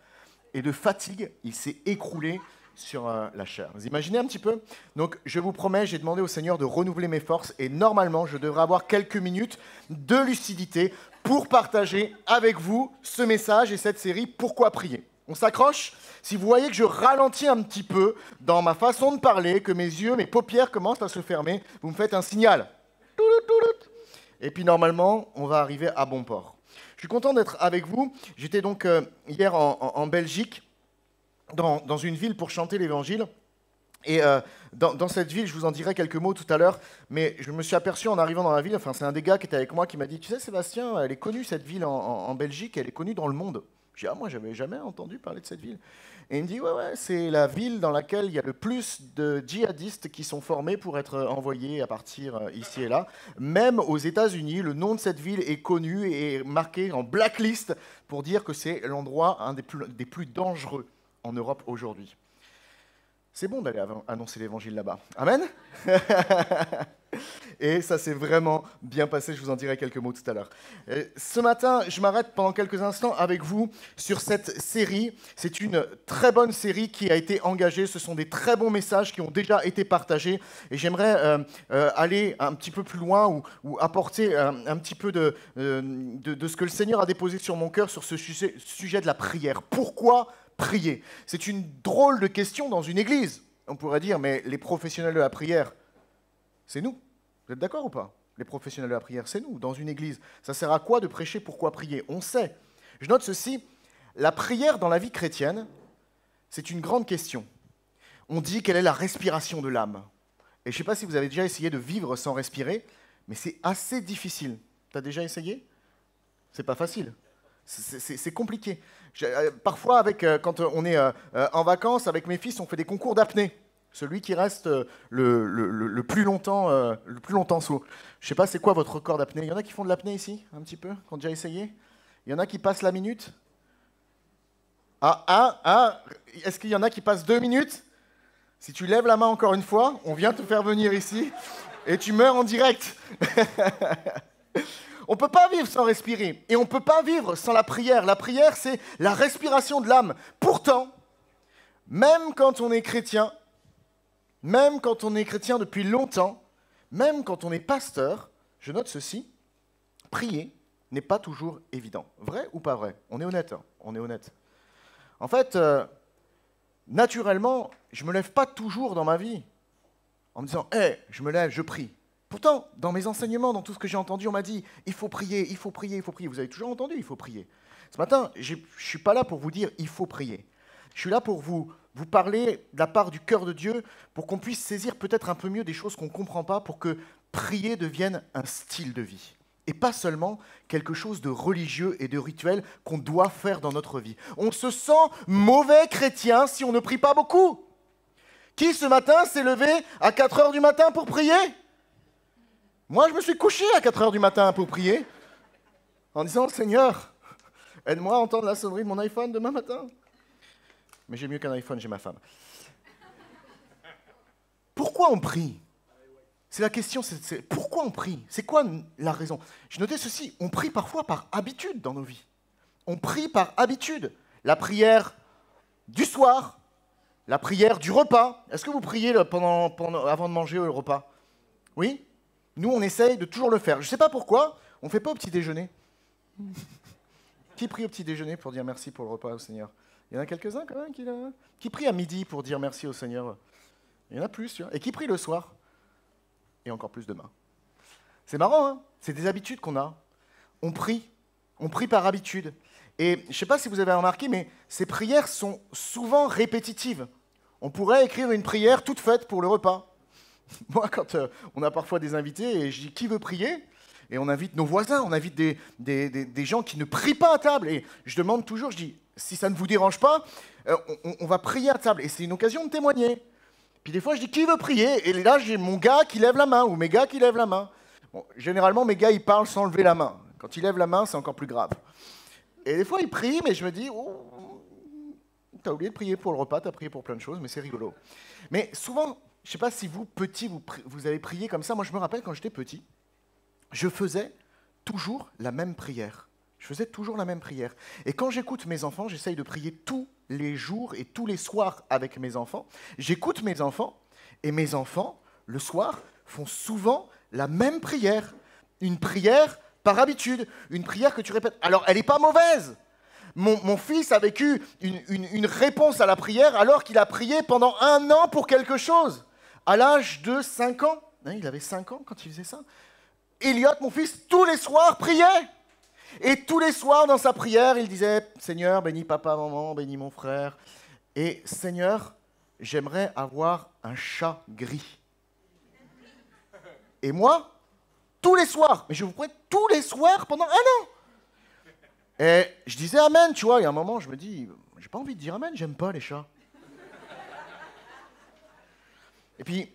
Et de fatigue, il s'est écroulé sur la chair. Vous imaginez un petit peu? Donc, je vous promets, j'ai demandé au Seigneur de renouveler mes forces et normalement, je devrais avoir quelques minutes de lucidité pour partager avec vous ce message et cette série « Pourquoi prier ?» On s'accroche? Si vous voyez que je ralentis un petit peu dans ma façon de parler, que mes yeux, mes paupières commencent à se fermer, vous me faites un signal. Et puis normalement, on va arriver à bon port. Je suis content d'être avec vous. J'étais donc hier en Belgique, dans une ville pour chanter l'évangile. Et dans cette ville, je vous en dirai quelques mots tout à l'heure, mais je me suis aperçu en arrivant dans la ville, enfin c'est un des gars qui était avec moi qui m'a dit « Tu sais Sébastien, elle est connue cette ville en Belgique, elle est connue dans le monde. » J'ai dit « Ah moi j'avais jamais entendu parler de cette ville. » Et il me dit « Ouais, c'est la ville dans laquelle il y a le plus de djihadistes qui sont formés pour être envoyés à partir ici et là. Même aux États-Unis, le nom de cette ville est connu et marqué en blacklist pour dire que c'est l'endroit un des plus dangereux en Europe aujourd'hui. » C'est bon d'aller annoncer l'évangile là-bas. Amen. Et ça s'est vraiment bien passé, je vous en dirai quelques mots tout à l'heure. Ce matin, je m'arrête pendant quelques instants avec vous sur cette série. C'est une très bonne série qui a été engagée. Ce sont des très bons messages qui ont déjà été partagés. Et j'aimerais aller un petit peu plus loin ou apporter un petit peu de ce que le Seigneur a déposé sur mon cœur sur ce sujet de la prière. Pourquoi prier? C'est une drôle de question dans une église. On pourrait dire, mais les professionnels de la prière, c'est nous. Vous êtes d'accord ou pas? Les professionnels de la prière, c'est nous, dans une église. Ça sert à quoi de prêcher? Pourquoi prier? On sait. Je note ceci, la prière dans la vie chrétienne, c'est une grande question. On dit quelle est la respiration de l'âme. Et je ne sais pas si vous avez déjà essayé de vivre sans respirer, mais c'est assez difficile. Tu as déjà essayé? C'est pas facile. C'est compliqué. Parfois, quand on est en vacances, avec mes fils, on fait des concours d'apnée. Celui qui reste le plus longtemps sous. Je ne sais pas, c'est quoi votre record d'apnée? Il y en a qui font de l'apnée ici, un petit peu, qui ont déjà essayé? Il y en a qui passent la minute? Est-ce qu'il y en a qui passent 2 minutes? Si tu lèves la main encore une fois, on vient te faire venir ici et tu meurs en direct. On ne peut pas vivre sans respirer et on ne peut pas vivre sans la prière. La prière, c'est la respiration de l'âme. Pourtant, même quand on est chrétien, depuis longtemps, même quand on est pasteur, je note ceci, prier n'est pas toujours évident. Vrai ou pas vrai? On est honnête, hein, on est honnête. En fait, naturellement, je ne me lève pas toujours dans ma vie en me disant « Hey, je me lève, je prie ». Pourtant, dans mes enseignements, dans tout ce que j'ai entendu, on m'a dit « Il faut prier, il faut prier, il faut prier ». Vous avez toujours entendu « Il faut prier ». Ce matin, je ne suis pas là pour vous dire « Il faut prier ». Je suis là pour vous parler de la part du cœur de Dieu, pour qu'on puisse saisir peut-être un peu mieux des choses qu'on ne comprend pas, pour que prier devienne un style de vie. Et pas seulement quelque chose de religieux et de rituel qu'on doit faire dans notre vie. On se sent mauvais chrétien si on ne prie pas beaucoup. Qui ce matin s'est levé à 4 heures du matin pour prier? Moi, je me suis couché à 4 heures du matin pour prier, en disant « Seigneur, aide-moi à entendre la sonnerie de mon iPhone demain matin. » Mais j'ai mieux qu'un iPhone, j'ai ma femme. Pourquoi on prie? C'est la question, c'est pourquoi on prie? C'est quoi la raison? J'ai noté ceci, on prie parfois par habitude dans nos vies. On prie par habitude. La prière du soir, la prière du repas. Est-ce que vous priez avant de manger le repas? Oui? Nous, on essaye de toujours le faire. Je ne sais pas pourquoi, on ne fait pas au petit déjeuner. Qui prie au petit déjeuner pour dire merci pour le repas au Seigneur? Il y en a quelques-uns quand même qui prient à midi pour dire merci au Seigneur. Il y en a plus, tu vois. Et qui prient le soir? Et encore plus demain. C'est marrant, hein? C'est des habitudes qu'on a. On prie par habitude. Et je ne sais pas si vous avez remarqué, mais ces prières sont souvent répétitives. On pourrait écrire une prière toute faite pour le repas. Moi, quand on a parfois des invités, et je dis « Qui veut prier ?» Et on invite nos voisins, on invite des gens qui ne prient pas à table. Et je demande toujours, je dis si ça ne vous dérange pas, on va prier à table. Et c'est une occasion de témoigner. Puis des fois, je dis, qui veut prier? Et là, j'ai mon gars qui lève la main, ou mes gars qui lèvent la main. Bon, généralement, mes gars, ils parlent sans lever la main. Quand ils lèvent la main, c'est encore plus grave. Et des fois, ils prient, mais je me dis, oh, t'as oublié de prier pour le repas, t'as prié pour plein de choses, mais c'est rigolo. Mais souvent, je ne sais pas si vous, petits, vous avez prié comme ça. Moi, je me rappelle, quand j'étais petit, je faisais toujours la même prière. Je faisais toujours la même prière. Et quand j'écoute mes enfants, j'essaye de prier tous les jours et tous les soirs avec mes enfants. J'écoute mes enfants, et mes enfants, le soir, font souvent la même prière. Une prière par habitude, une prière que tu répètes. Alors, elle n'est pas mauvaise. Mon fils a vécu une réponse à la prière alors qu'il a prié pendant 1 an pour quelque chose. À l'âge de 5 ans, hein, il avait 5 ans quand il faisait ça. Elliot, mon fils, tous les soirs priait. Et tous les soirs, dans sa prière, il disait « Seigneur, bénis papa, maman, bénis mon frère. Et Seigneur, j'aimerais avoir un chat gris. » Et moi, tous les soirs, mais je vous promets, tous les soirs pendant 1 an. Et je disais Amen, tu vois, il y a un moment, je me dis, j'ai pas envie de dire Amen, j'aime pas les chats. Et puis,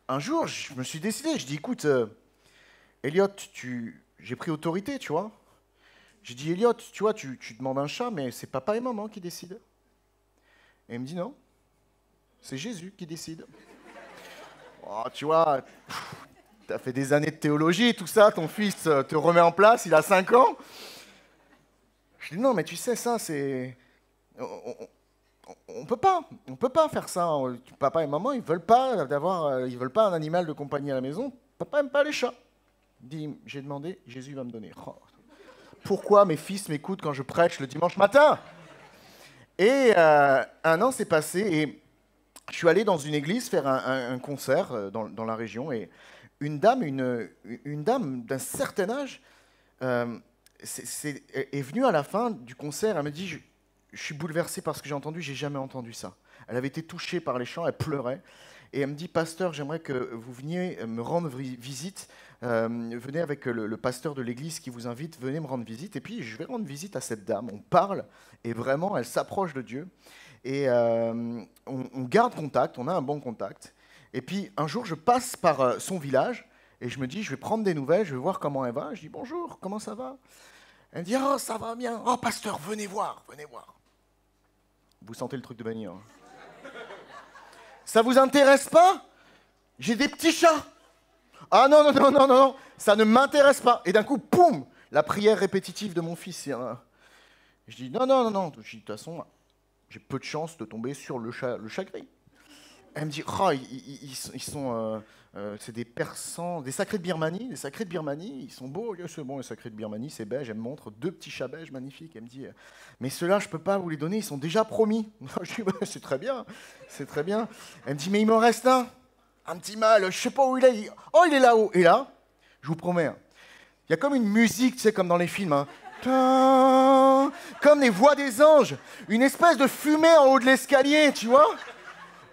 un jour, je me suis décidé, je dis, écoute, Elliot, j'ai pris autorité, tu vois. J'ai dit, Elliot, tu vois, tu demandes un chat, mais c'est papa et maman qui décident. Et il me dit, non, c'est Jésus qui décide. Oh, tu vois, t'as fait des années de théologie, tout ça, ton fils te remet en place, il a 5 ans. Je dis, non, mais tu sais, ça, c'est... On peut pas faire ça. Papa et maman, ils veulent pas un animal de compagnie à la maison. Papa aime pas les chats. Il dit, j'ai demandé, Jésus va me donner. Oh, pourquoi mes fils m'écoutent quand je prêche le dimanche matin? Et 1 an s'est passé et je suis allé dans une église faire un concert dans la région et une dame d'un certain âge est venue à la fin du concert. Elle me dit, je suis bouleversée par ce que j'ai entendu, j'ai jamais entendu ça. Elle avait été touchée par les chants, elle pleurait. Et elle me dit, pasteur, j'aimerais que vous veniez me rendre visite. Venez avec le pasteur de l'église qui vous invite, venez me rendre visite. Et puis, je vais rendre visite à cette dame. On parle, et vraiment, elle s'approche de Dieu. Et on garde contact, on a un bon contact. Et puis, un jour, je passe par son village, et je me dis, je vais prendre des nouvelles, je vais voir comment elle va. Je dis, bonjour, comment ça va? Elle me dit, oh, ça va bien. Oh, pasteur, venez voir, venez voir. Vous sentez le truc de Benny, hein? Ça vous intéresse pas? J'ai des petits chats. Ah non, non, non, non, non, non, ça ne m'intéresse pas. Et d'un coup, poum, la prière répétitive de mon fils. Je dis, non, non, non, non. Je dis, de toute façon, j'ai peu de chance de tomber sur le chat gris. Elle me dit, oh, ils sont, c'est des persans, des sacrés de Birmanie, ils sont beaux, c'est bon, les sacrés de Birmanie, c'est beige. Elle me montre 2 petits chats beiges magnifiques. Elle me dit, mais ceux-là, je peux pas vous les donner, ils sont déjà promis. Je dis, bah, c'est très bien, c'est très bien. Elle me dit, mais il m'en reste un petit mâle, je sais pas où il est. Oh, il est là-haut. Et là, je vous promets, il y a comme une musique, tu sais, comme dans les films, hein. Comme les voix des anges, une espèce de fumée en haut de l'escalier, tu vois.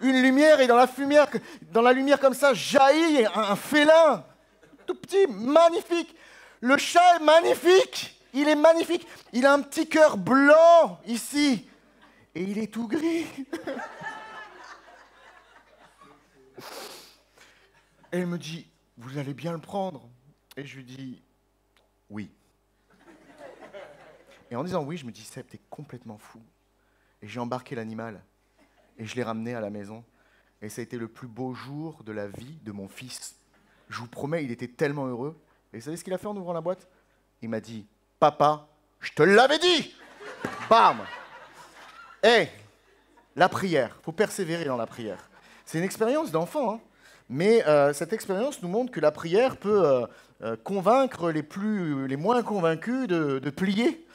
Une lumière, et dans la lumière comme ça, jaillit un félin, tout petit, magnifique. Le chat est magnifique, il est magnifique. Il a un petit cœur blanc ici, et il est tout gris. Elle me dit, vous allez bien le prendre? Et je lui dis, oui. Et en disant oui, je me dis, Seb, t'es complètement fou. Et j'ai embarqué l'animal. Et je l'ai ramené à la maison. Et ça a été le plus beau jour de la vie de mon fils. Je vous promets, il était tellement heureux. Et vous savez ce qu'il a fait en ouvrant la boîte? Il m'a dit, papa, je te l'avais dit. Bam. Et la prière, il faut persévérer dans la prière. C'est une expérience d'enfant, hein. Mais cette expérience nous montre que la prière peut convaincre les moins convaincus de plier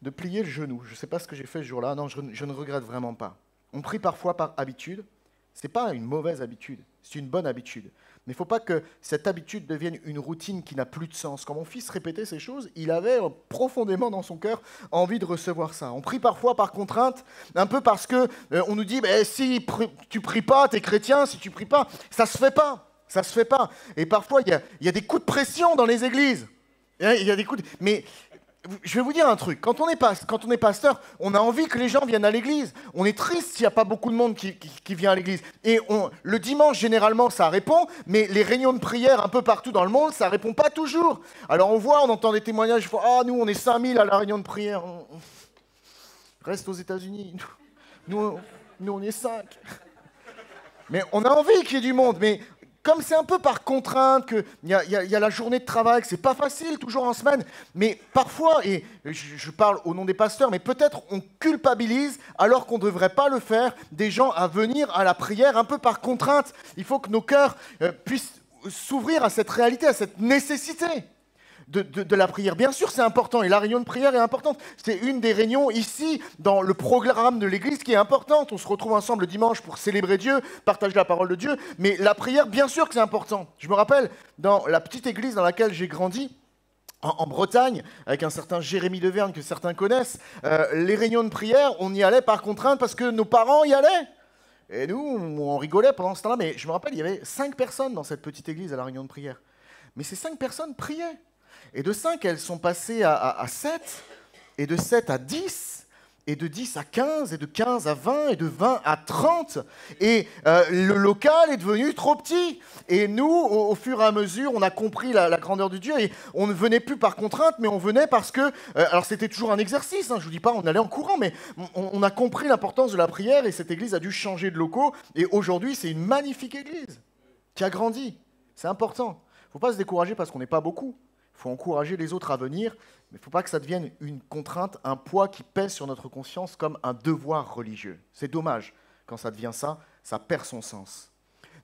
le genou. Je ne sais pas ce que j'ai fait ce jour-là. Non, je ne regrette vraiment pas. On prie parfois par habitude. Ce n'est pas une mauvaise habitude, c'est une bonne habitude. Mais il ne faut pas que cette habitude devienne une routine qui n'a plus de sens. Quand mon fils répétait ces choses, il avait profondément dans son cœur envie de recevoir ça. On prie parfois par contrainte, un peu parce que on nous dit si tu pries pas, tu es chrétien, si tu pries pas, ça se fait pas. Ça se fait pas. Et parfois, il y a des coups de pression dans les églises. Il y a des coups de... Mais je vais vous dire un truc. Quand on est pasteur, on a envie que les gens viennent à l'église. On est triste s'il n'y a pas beaucoup de monde qui vient à l'église. Et le dimanche, généralement, ça répond, mais les réunions de prière un peu partout dans le monde, ça répond pas toujours. Alors on entend des témoignages, ah, nous, on est 5000 à la réunion de prière. Reste aux États-Unis. Nous, on est 5. Mais on a envie qu'il y ait du monde, mais comme c'est un peu par contrainte, qu'il y a la journée de travail, que c'est pas facile toujours en semaine, mais parfois, et je parle au nom des pasteurs, mais peut-être on culpabilise alors qu'on ne devrait pas le faire, des gens à venir à la prière un peu par contrainte. Il faut que nos cœurs puissent s'ouvrir à cette réalité, à cette nécessité de la prière. Bien sûr, c'est important, et la réunion de prière est importante. C'est une des réunions ici, dans le programme de l'Église, qui est importante. On se retrouve ensemble le dimanche pour célébrer Dieu, partager la parole de Dieu, mais la prière, bien sûr que c'est important. Je me rappelle, dans la petite église dans laquelle j'ai grandi, en Bretagne, avec un certain Jérémy Deverne que certains connaissent, les réunions de prière, on y allait par contrainte parce que nos parents y allaient. Et nous, on rigolait pendant ce temps-là, mais je me rappelle, il y avait 5 personnes dans cette petite église à la réunion de prière. Mais ces 5 personnes priaient. Et de 5, elles sont passées à 7, et de 7 à 10, et de 10 à 15, et de 15 à 20, et de 20 à 30. Et le local est devenu trop petit. Et nous, au fur et à mesure, on a compris la grandeur de Dieu, et on ne venait plus par contrainte, mais on venait parce que... alors c'était toujours un exercice, hein, je ne vous dis pas, on allait en courant, mais on a compris l'importance de la prière, et cette église a dû changer de locaux. Et aujourd'hui, c'est une magnifique église qui a grandi. C'est important. Il ne faut pas se décourager parce qu'on n'est pas beaucoup. Il faut encourager les autres à venir, mais il ne faut pas que ça devienne une contrainte, un poids qui pèse sur notre conscience comme un devoir religieux. C'est dommage. Quand ça devient ça, ça perd son sens.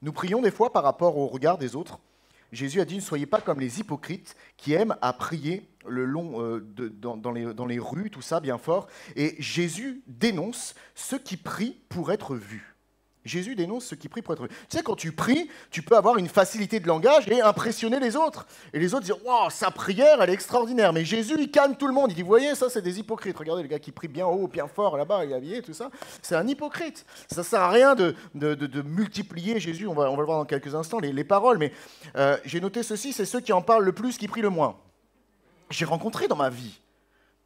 Nous prions des fois par rapport au regard des autres. Jésus a dit « Ne soyez pas comme les hypocrites qui aiment à prier le long dans les rues, tout ça, bien fort. » Et Jésus dénonce ceux qui prient pour être vus. Jésus dénonce ceux qui prient pour être vus. Tu sais, quand tu pries, tu peux avoir une facilité de langage et impressionner les autres. Et les autres disent « Waouh, sa prière, elle est extraordinaire. » Mais Jésus, il calme tout le monde. Il dit « Vous voyez, ça, c'est des hypocrites. Regardez le gars qui prie bien haut, bien fort, là-bas, il est habillé, tout ça. C'est un hypocrite. Ça ne sert à rien de multiplier, Jésus, on va le voir dans quelques instants, les paroles. Mais j'ai noté ceci, c'est ceux qui en parlent le plus qui prient le moins. J'ai rencontré dans ma vie,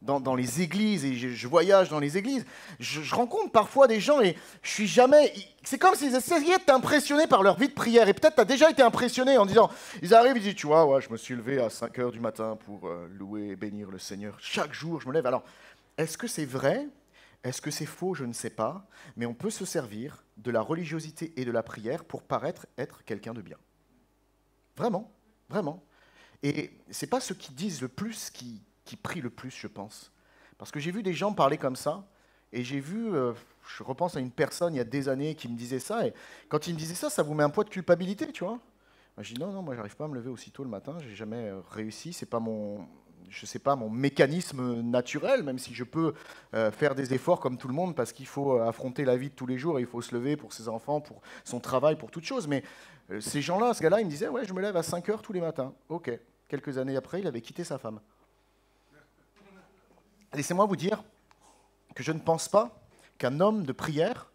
dans les églises, et je voyage dans les églises, je rencontre parfois des gens et je suis jamais... C'est comme s'ils essayaient de t'impressionner par leur vie de prière. Et peut-être tu as déjà été impressionné en disant... Ils arrivent, ils disent, tu vois, ouais, je me suis levé à 5h du matin pour louer et bénir le Seigneur. Chaque jour, je me lève. Alors, est-ce que c'est vrai ? Est-ce que c'est faux ? Je ne sais pas. Mais on peut se servir de la religiosité et de la prière pour paraître être quelqu'un de bien. Vraiment, vraiment. Et c'est pas ceux qui disent le plus qui prient le plus, je pense. Parce que j'ai vu des gens parler comme ça, et j'ai vu, je repense à une personne il y a des années qui me disait ça, et quand il me disait ça, ça vous met un poids de culpabilité, tu vois. Moi, je dis non, moi j'arrive pas à me lever aussitôt le matin, j'ai jamais réussi, c'est pas mon mécanisme naturel, même si je peux faire des efforts comme tout le monde, parce qu'il faut affronter la vie de tous les jours, et il faut se lever pour ses enfants, pour son travail, pour toute chose. Mais ces gens-là, ce gars-là, il me disait, ouais, je me lève à 5h tous les matins. Ok. Quelques années après, il avait quitté sa femme. Laissez-moi vous dire que je ne pense pas qu'un homme de prière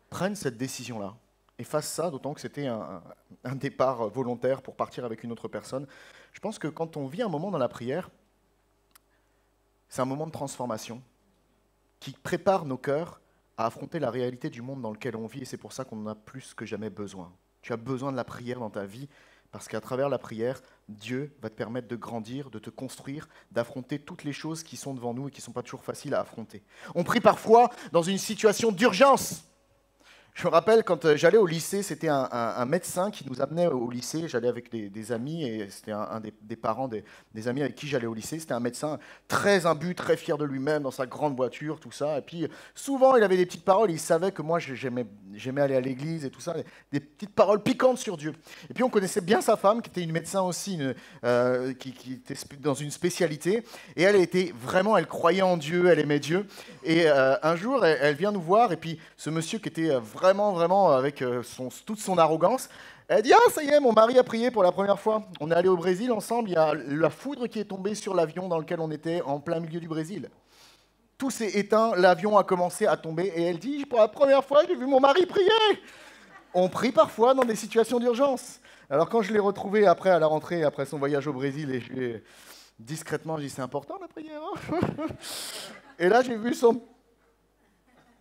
prenne cette décision-là et fasse ça, d'autant que c'était un départ volontaire pour partir avec une autre personne. Je pense que quand on vit un moment dans la prière, c'est un moment de transformation qui prépare nos cœurs à affronter la réalité du monde dans lequel on vit, et c'est pour ça qu'on en a plus que jamais besoin. Tu as besoin de la prière dans ta vie, parce qu'à travers la prière, Dieu va te permettre de grandir, de te construire, d'affronter toutes les choses qui sont devant nous et qui ne sont pas toujours faciles à affronter. On prie parfois dans une situation d'urgence. Je me rappelle, quand j'allais au lycée, c'était un médecin qui nous amenait au lycée. J'allais avec des amis, et c'était un des parents des amis avec qui j'allais au lycée. C'était un médecin très imbu, très fier de lui-même, dans sa grande voiture, tout ça. Et puis, souvent, il avait des petites paroles. Il savait que moi, j'aimais aller à l'église et tout ça. Des petites paroles piquantes sur Dieu. Et puis, on connaissait bien sa femme, qui était une médecin aussi, qui était dans une spécialité. Et elle croyait en Dieu, elle aimait Dieu. Et un jour, elle vient nous voir. Et puis, ce monsieur qui était vraiment, avec toute son arrogance, elle dit « Ah, ça y est, mon mari a prié pour la première fois. On est allé au Brésil ensemble, il y a la foudre qui est tombée sur l'avion dans lequel on était en plein milieu du Brésil. Tout s'est éteint, l'avion a commencé à tomber, et elle dit « Pour la première fois, j'ai vu mon mari prier !» On prie parfois dans des situations d'urgence. Alors quand je l'ai retrouvé après à la rentrée, après son voyage au Brésil, et je lui ai Discrètement, je dis, c'est important la prière, hein. Et là, j'ai vu son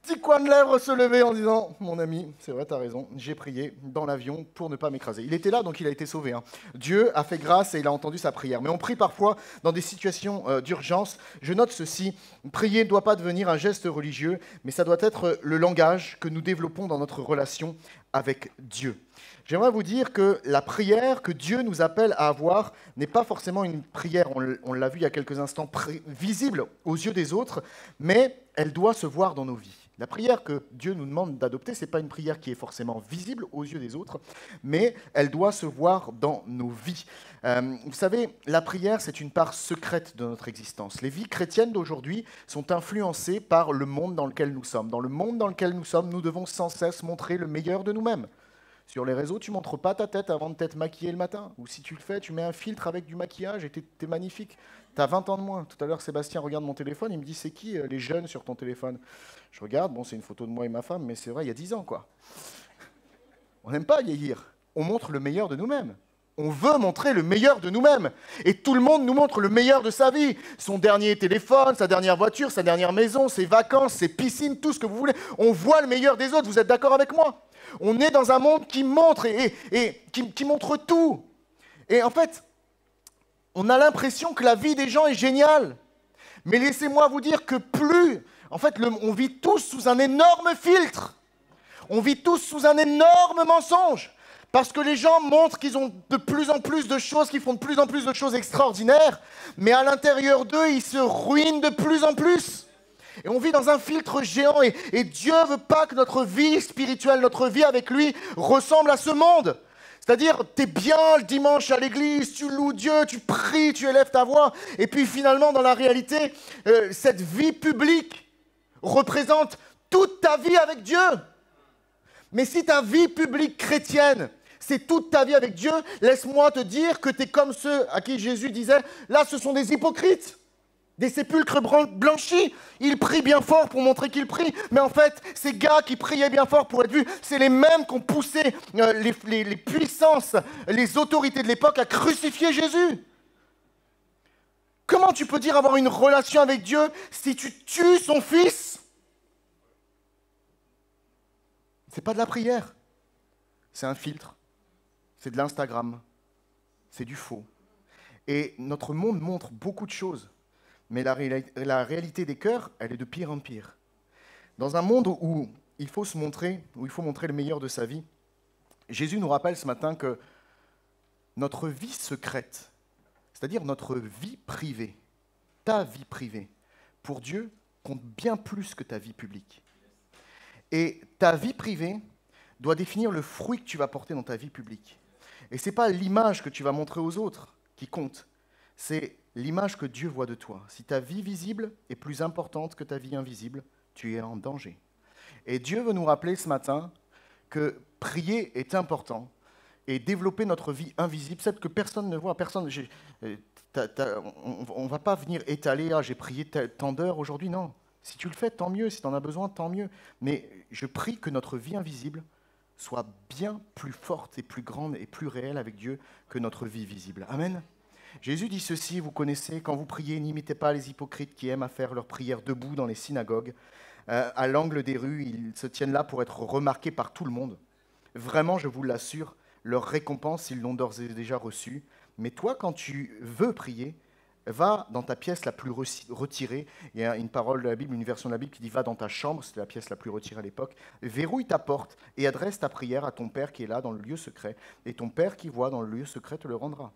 petit coin de lèvres se lever en disant, mon ami, c'est vrai, t'as raison, j'ai prié dans l'avion pour ne pas m'écraser. Il était là, donc il a été sauvé, hein. Dieu a fait grâce et il a entendu sa prière. Mais on prie parfois dans des situations d'urgence. Je note ceci, prier ne doit pas devenir un geste religieux, mais ça doit être le langage que nous développons dans notre relation avec Dieu. J'aimerais vous dire que la prière que Dieu nous appelle à avoir n'est pas forcément une prière, on l'a vu il y a quelques instants, visible aux yeux des autres, mais elle doit se voir dans nos vies. La prière que Dieu nous demande d'adopter, ce n'est pas une prière qui est forcément visible aux yeux des autres, mais elle doit se voir dans nos vies. Vous savez, la prière, c'est une part secrète de notre existence. Les vies chrétiennes d'aujourd'hui sont influencées par le monde dans lequel nous sommes. Dans le monde dans lequel nous sommes, nous devons sans cesse montrer le meilleur de nous-mêmes. Sur les réseaux, tu ne montres pas ta tête avant de t'être maquillé le matin. Ou si tu le fais, tu mets un filtre avec du maquillage et t'es magnifique. Tu as 20 ans de moins. Tout à l'heure, Sébastien regarde mon téléphone, il me dit, c'est qui les jeunes sur ton téléphone? Je regarde, bon, c'est une photo de moi et ma femme, mais c'est vrai, il y a 10 ans, quoi. On n'aime pas vieillir. On montre le meilleur de nous-mêmes. On veut montrer le meilleur de nous-mêmes. Et tout le monde nous montre le meilleur de sa vie. Son dernier téléphone, sa dernière voiture, sa dernière maison, ses vacances, ses piscines, tout ce que vous voulez. On voit le meilleur des autres. Vous êtes d'accord avec moi? On est dans un monde qui montre et qui montre tout. Et en fait, on a l'impression que la vie des gens est géniale. Mais laissez-moi vous dire que en fait, on vit tous sous un énorme filtre. On vit tous sous un énorme mensonge. Parce que les gens montrent qu'ils ont de plus en plus de choses, qu'ils font de plus en plus de choses extraordinaires, mais à l'intérieur d'eux, ils se ruinent de plus en plus. Et on vit dans un filtre géant, et Dieu ne veut pas que notre vie spirituelle, notre vie avec lui, ressemble à ce monde. C'est-à-dire, tu es bien le dimanche à l'église, tu loues Dieu, tu pries, tu élèves ta voix, et puis finalement, dans la réalité, cette vie publique représente toute ta vie avec Dieu. Mais si ta vie publique chrétienne, c'est toute ta vie avec Dieu, laisse-moi te dire que tu es comme ceux à qui Jésus disait, là ce sont des hypocrites, des sépulcres blanchis. Ils prient bien fort pour montrer qu'ils prient, mais en fait, ces gars qui priaient bien fort pour être vus, c'est les mêmes qui ont poussé les puissances, les autorités de l'époque à crucifier Jésus. Comment tu peux dire avoir une relation avec Dieu si tu tues son fils? C'est pas de la prière, c'est un filtre, c'est de l'Instagram, c'est du faux. Et notre monde montre beaucoup de choses, mais la réalité des cœurs, elle est de pire en pire. Dans un monde où il faut se montrer, où il faut montrer le meilleur de sa vie, Jésus nous rappelle ce matin que notre vie secrète, c'est-à-dire notre vie privée, ta vie privée, pour Dieu, compte bien plus que ta vie publique. Et ta vie privée doit définir le fruit que tu vas porter dans ta vie publique. Et ce n'est pas l'image que tu vas montrer aux autres qui compte, c'est l'image que Dieu voit de toi. Si ta vie visible est plus importante que ta vie invisible, tu es en danger. Et Dieu veut nous rappeler ce matin que prier est important et développer notre vie invisible, celle que personne ne voit. On ne va pas venir étaler, j'ai prié tant d'heures aujourd'hui, non. Si tu le fais, tant mieux. Si tu en as besoin, tant mieux. Mais je prie que notre vie invisible soit bien plus forte et plus grande et plus réelle avec Dieu que notre vie visible. Amen. Jésus dit ceci, vous connaissez, quand vous priez, n'imitez pas les hypocrites qui aiment à faire leur prière debout dans les synagogues. À l'angle des rues, ils se tiennent là pour être remarqués par tout le monde. Vraiment, je vous l'assure, leur récompense, ils l'ont d'ores et déjà reçue. Mais toi, quand tu veux prier, va dans ta pièce la plus retirée. Il y a une parole de la Bible, une version de la Bible qui dit « Va dans ta chambre », c'était la pièce la plus retirée à l'époque. Verrouille ta porte et adresse ta prière à ton Père qui est là dans le lieu secret. Et ton Père qui voit dans le lieu secret te le rendra.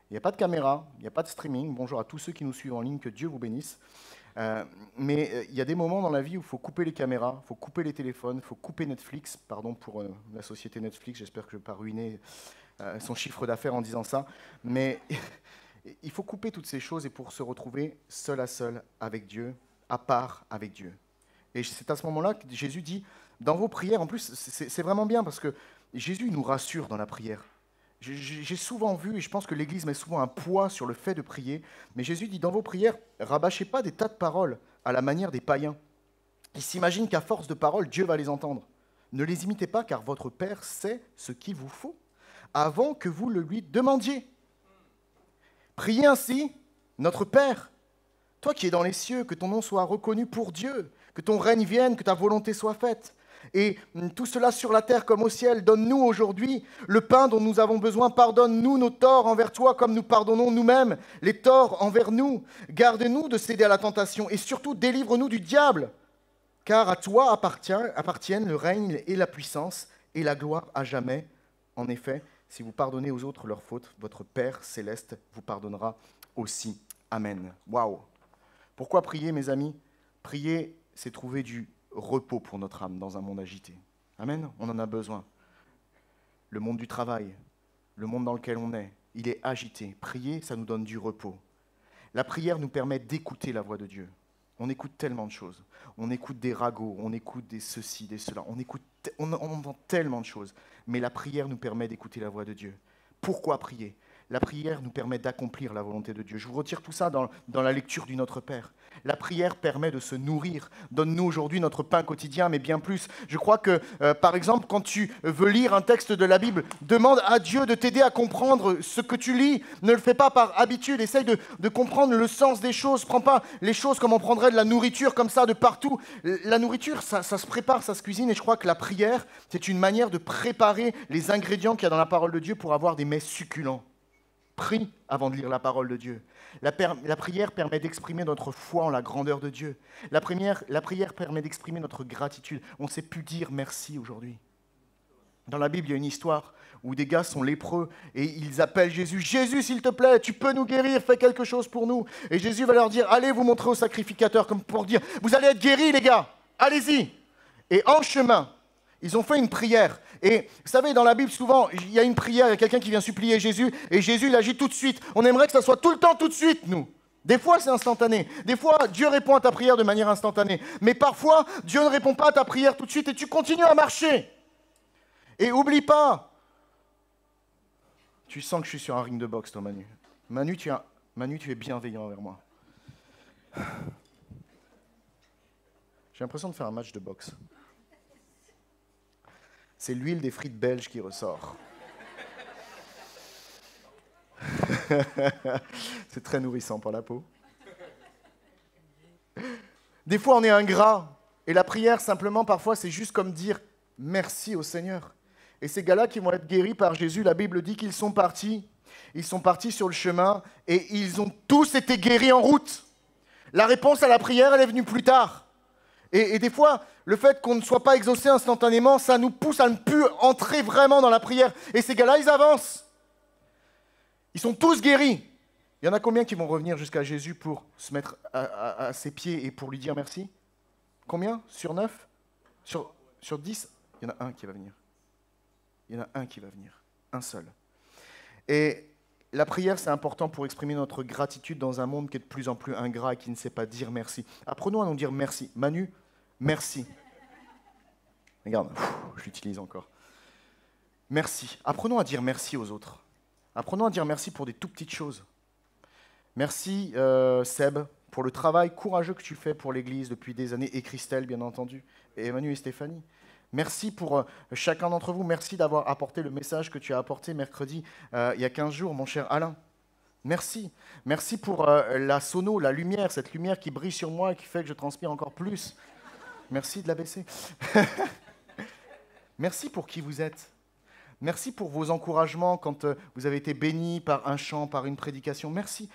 Il n'y a pas de caméra, il n'y a pas de streaming. Bonjour à tous ceux qui nous suivent en ligne, que Dieu vous bénisse. Mais il y a des moments dans la vie où il faut couper les caméras, il faut couper les téléphones, il faut couper Netflix. Pardon pour la société Netflix, j'espère que je ne vais pas ruiner son chiffre d'affaires en disant ça. Mais il faut couper toutes ces choses et pour se retrouver seul à seul avec Dieu, à part avec Dieu. Et c'est à ce moment-là que Jésus dit, dans vos prières, en plus c'est vraiment bien parce que Jésus nous rassure dans la prière. J'ai souvent vu, et je pense que l'Église met souvent un poids sur le fait de prier, mais Jésus dit, dans vos prières, rabâchez pas des tas de paroles à la manière des païens. Ils s'imaginent qu'à force de paroles, Dieu va les entendre. Ne les imitez pas, car votre Père sait ce qu'il vous faut, avant que vous le lui demandiez. Priez ainsi, Notre Père, toi qui es dans les cieux, que ton nom soit reconnu pour Dieu, que ton règne vienne, que ta volonté soit faite. Et tout cela sur la terre comme au ciel. Donne-nous aujourd'hui le pain dont nous avons besoin. Pardonne-nous nos torts envers toi comme nous pardonnons nous-mêmes les torts envers nous. Garde-nous de céder à la tentation et surtout délivre-nous du diable. Car à toi appartiennent le règne et la puissance et la gloire à jamais. En effet, si vous pardonnez aux autres leurs fautes, votre Père céleste vous pardonnera aussi. Amen. Waouh! Pourquoi prier, mes amis? Prier, c'est trouver du repos pour notre âme dans un monde agité. Amen, on en a besoin. Le monde du travail, le monde dans lequel on est, il est agité. Prier, ça nous donne du repos. La prière nous permet d'écouter la voix de Dieu. On écoute tellement de choses. On écoute des ragots, on écoute des ceci, des cela. On entend tellement de choses. Mais la prière nous permet d'écouter la voix de Dieu. Pourquoi prier? La prière nous permet d'accomplir la volonté de Dieu. Je vous retire tout ça dans la lecture du Notre Père. La prière permet de se nourrir. Donne-nous aujourd'hui notre pain quotidien, mais bien plus. Je crois que, par exemple, quand tu veux lire un texte de la Bible, demande à Dieu de t'aider à comprendre ce que tu lis. Ne le fais pas par habitude. Essaye de comprendre le sens des choses. Prends pas les choses comme on prendrait de la nourriture comme ça de partout. La nourriture, ça se prépare, ça se cuisine. Et je crois que la prière, c'est une manière de préparer les ingrédients qu'il y a dans la parole de Dieu pour avoir des mets succulents. Prie avant de lire la parole de Dieu. La prière permet d'exprimer notre foi en la grandeur de Dieu. La prière permet d'exprimer notre gratitude. On ne sait plus dire merci aujourd'hui. Dans la Bible, il y a une histoire où des gars sont lépreux et ils appellent Jésus. « Jésus, s'il te plaît, tu peux nous guérir, fais quelque chose pour nous. » Et Jésus va leur dire « Allez vous montrer au sacrificateur, comme pour dire « Vous allez être guéris, les gars, allez-y !» Et en chemin, ils ont fait une prière. Et vous savez, dans la Bible, souvent, il y a une prière, il y a quelqu'un qui vient supplier Jésus, et Jésus, il agit tout de suite. On aimerait que ça soit tout le temps, tout de suite, nous. Des fois, c'est instantané. Des fois, Dieu répond à ta prière de manière instantanée. Mais parfois, Dieu ne répond pas à ta prière tout de suite, et tu continues à marcher. Et oublie pas. Tu sens que je suis sur un ring de boxe, toi, Manu. Manu, tu es bienveillant envers moi. J'ai l'impression de faire un match de boxe. C'est l'huile des frites belges qui ressort. C'est très nourrissant pour la peau. Des fois, on est ingrat. Et la prière, simplement, parfois, c'est juste comme dire merci au Seigneur. Et ces gars-là qui vont être guéris par Jésus, la Bible dit qu'ils sont partis. Ils sont partis sur le chemin et ils ont tous été guéris en route. La réponse à la prière, elle est venue plus tard. Et des fois, le fait qu'on ne soit pas exaucé instantanément, ça nous pousse à ne plus entrer vraiment dans la prière. Et ces gars-là, ils avancent. Ils sont tous guéris. Il y en a combien qui vont revenir jusqu'à Jésus pour se mettre à ses pieds et pour lui dire merci? Combien? Sur 9? Sur 10? Il y en a un qui va venir. Il y en a un qui va venir. Un seul. Et la prière, c'est important pour exprimer notre gratitude dans un monde qui est de plus en plus ingrat et qui ne sait pas dire merci. Apprenons à nous dire merci. Manu, merci. Regarde, je l'utilise encore. Merci. Apprenons à dire merci aux autres. Apprenons à dire merci pour des tout petites choses. Merci Seb pour le travail courageux que tu fais pour l'Église depuis des années, et Christelle, bien entendu, et Manu et Stéphanie. Merci pour chacun d'entre vous. Merci d'avoir apporté le message que tu as apporté mercredi, il y a 15 jours, mon cher Alain. Merci. Merci pour la sono, la lumière, cette lumière qui brille sur moi et qui fait que je transpire encore plus. Merci de la baisser. Merci pour qui vous êtes. Merci pour vos encouragements quand vous avez été bénis par un chant, par une prédication. Merci.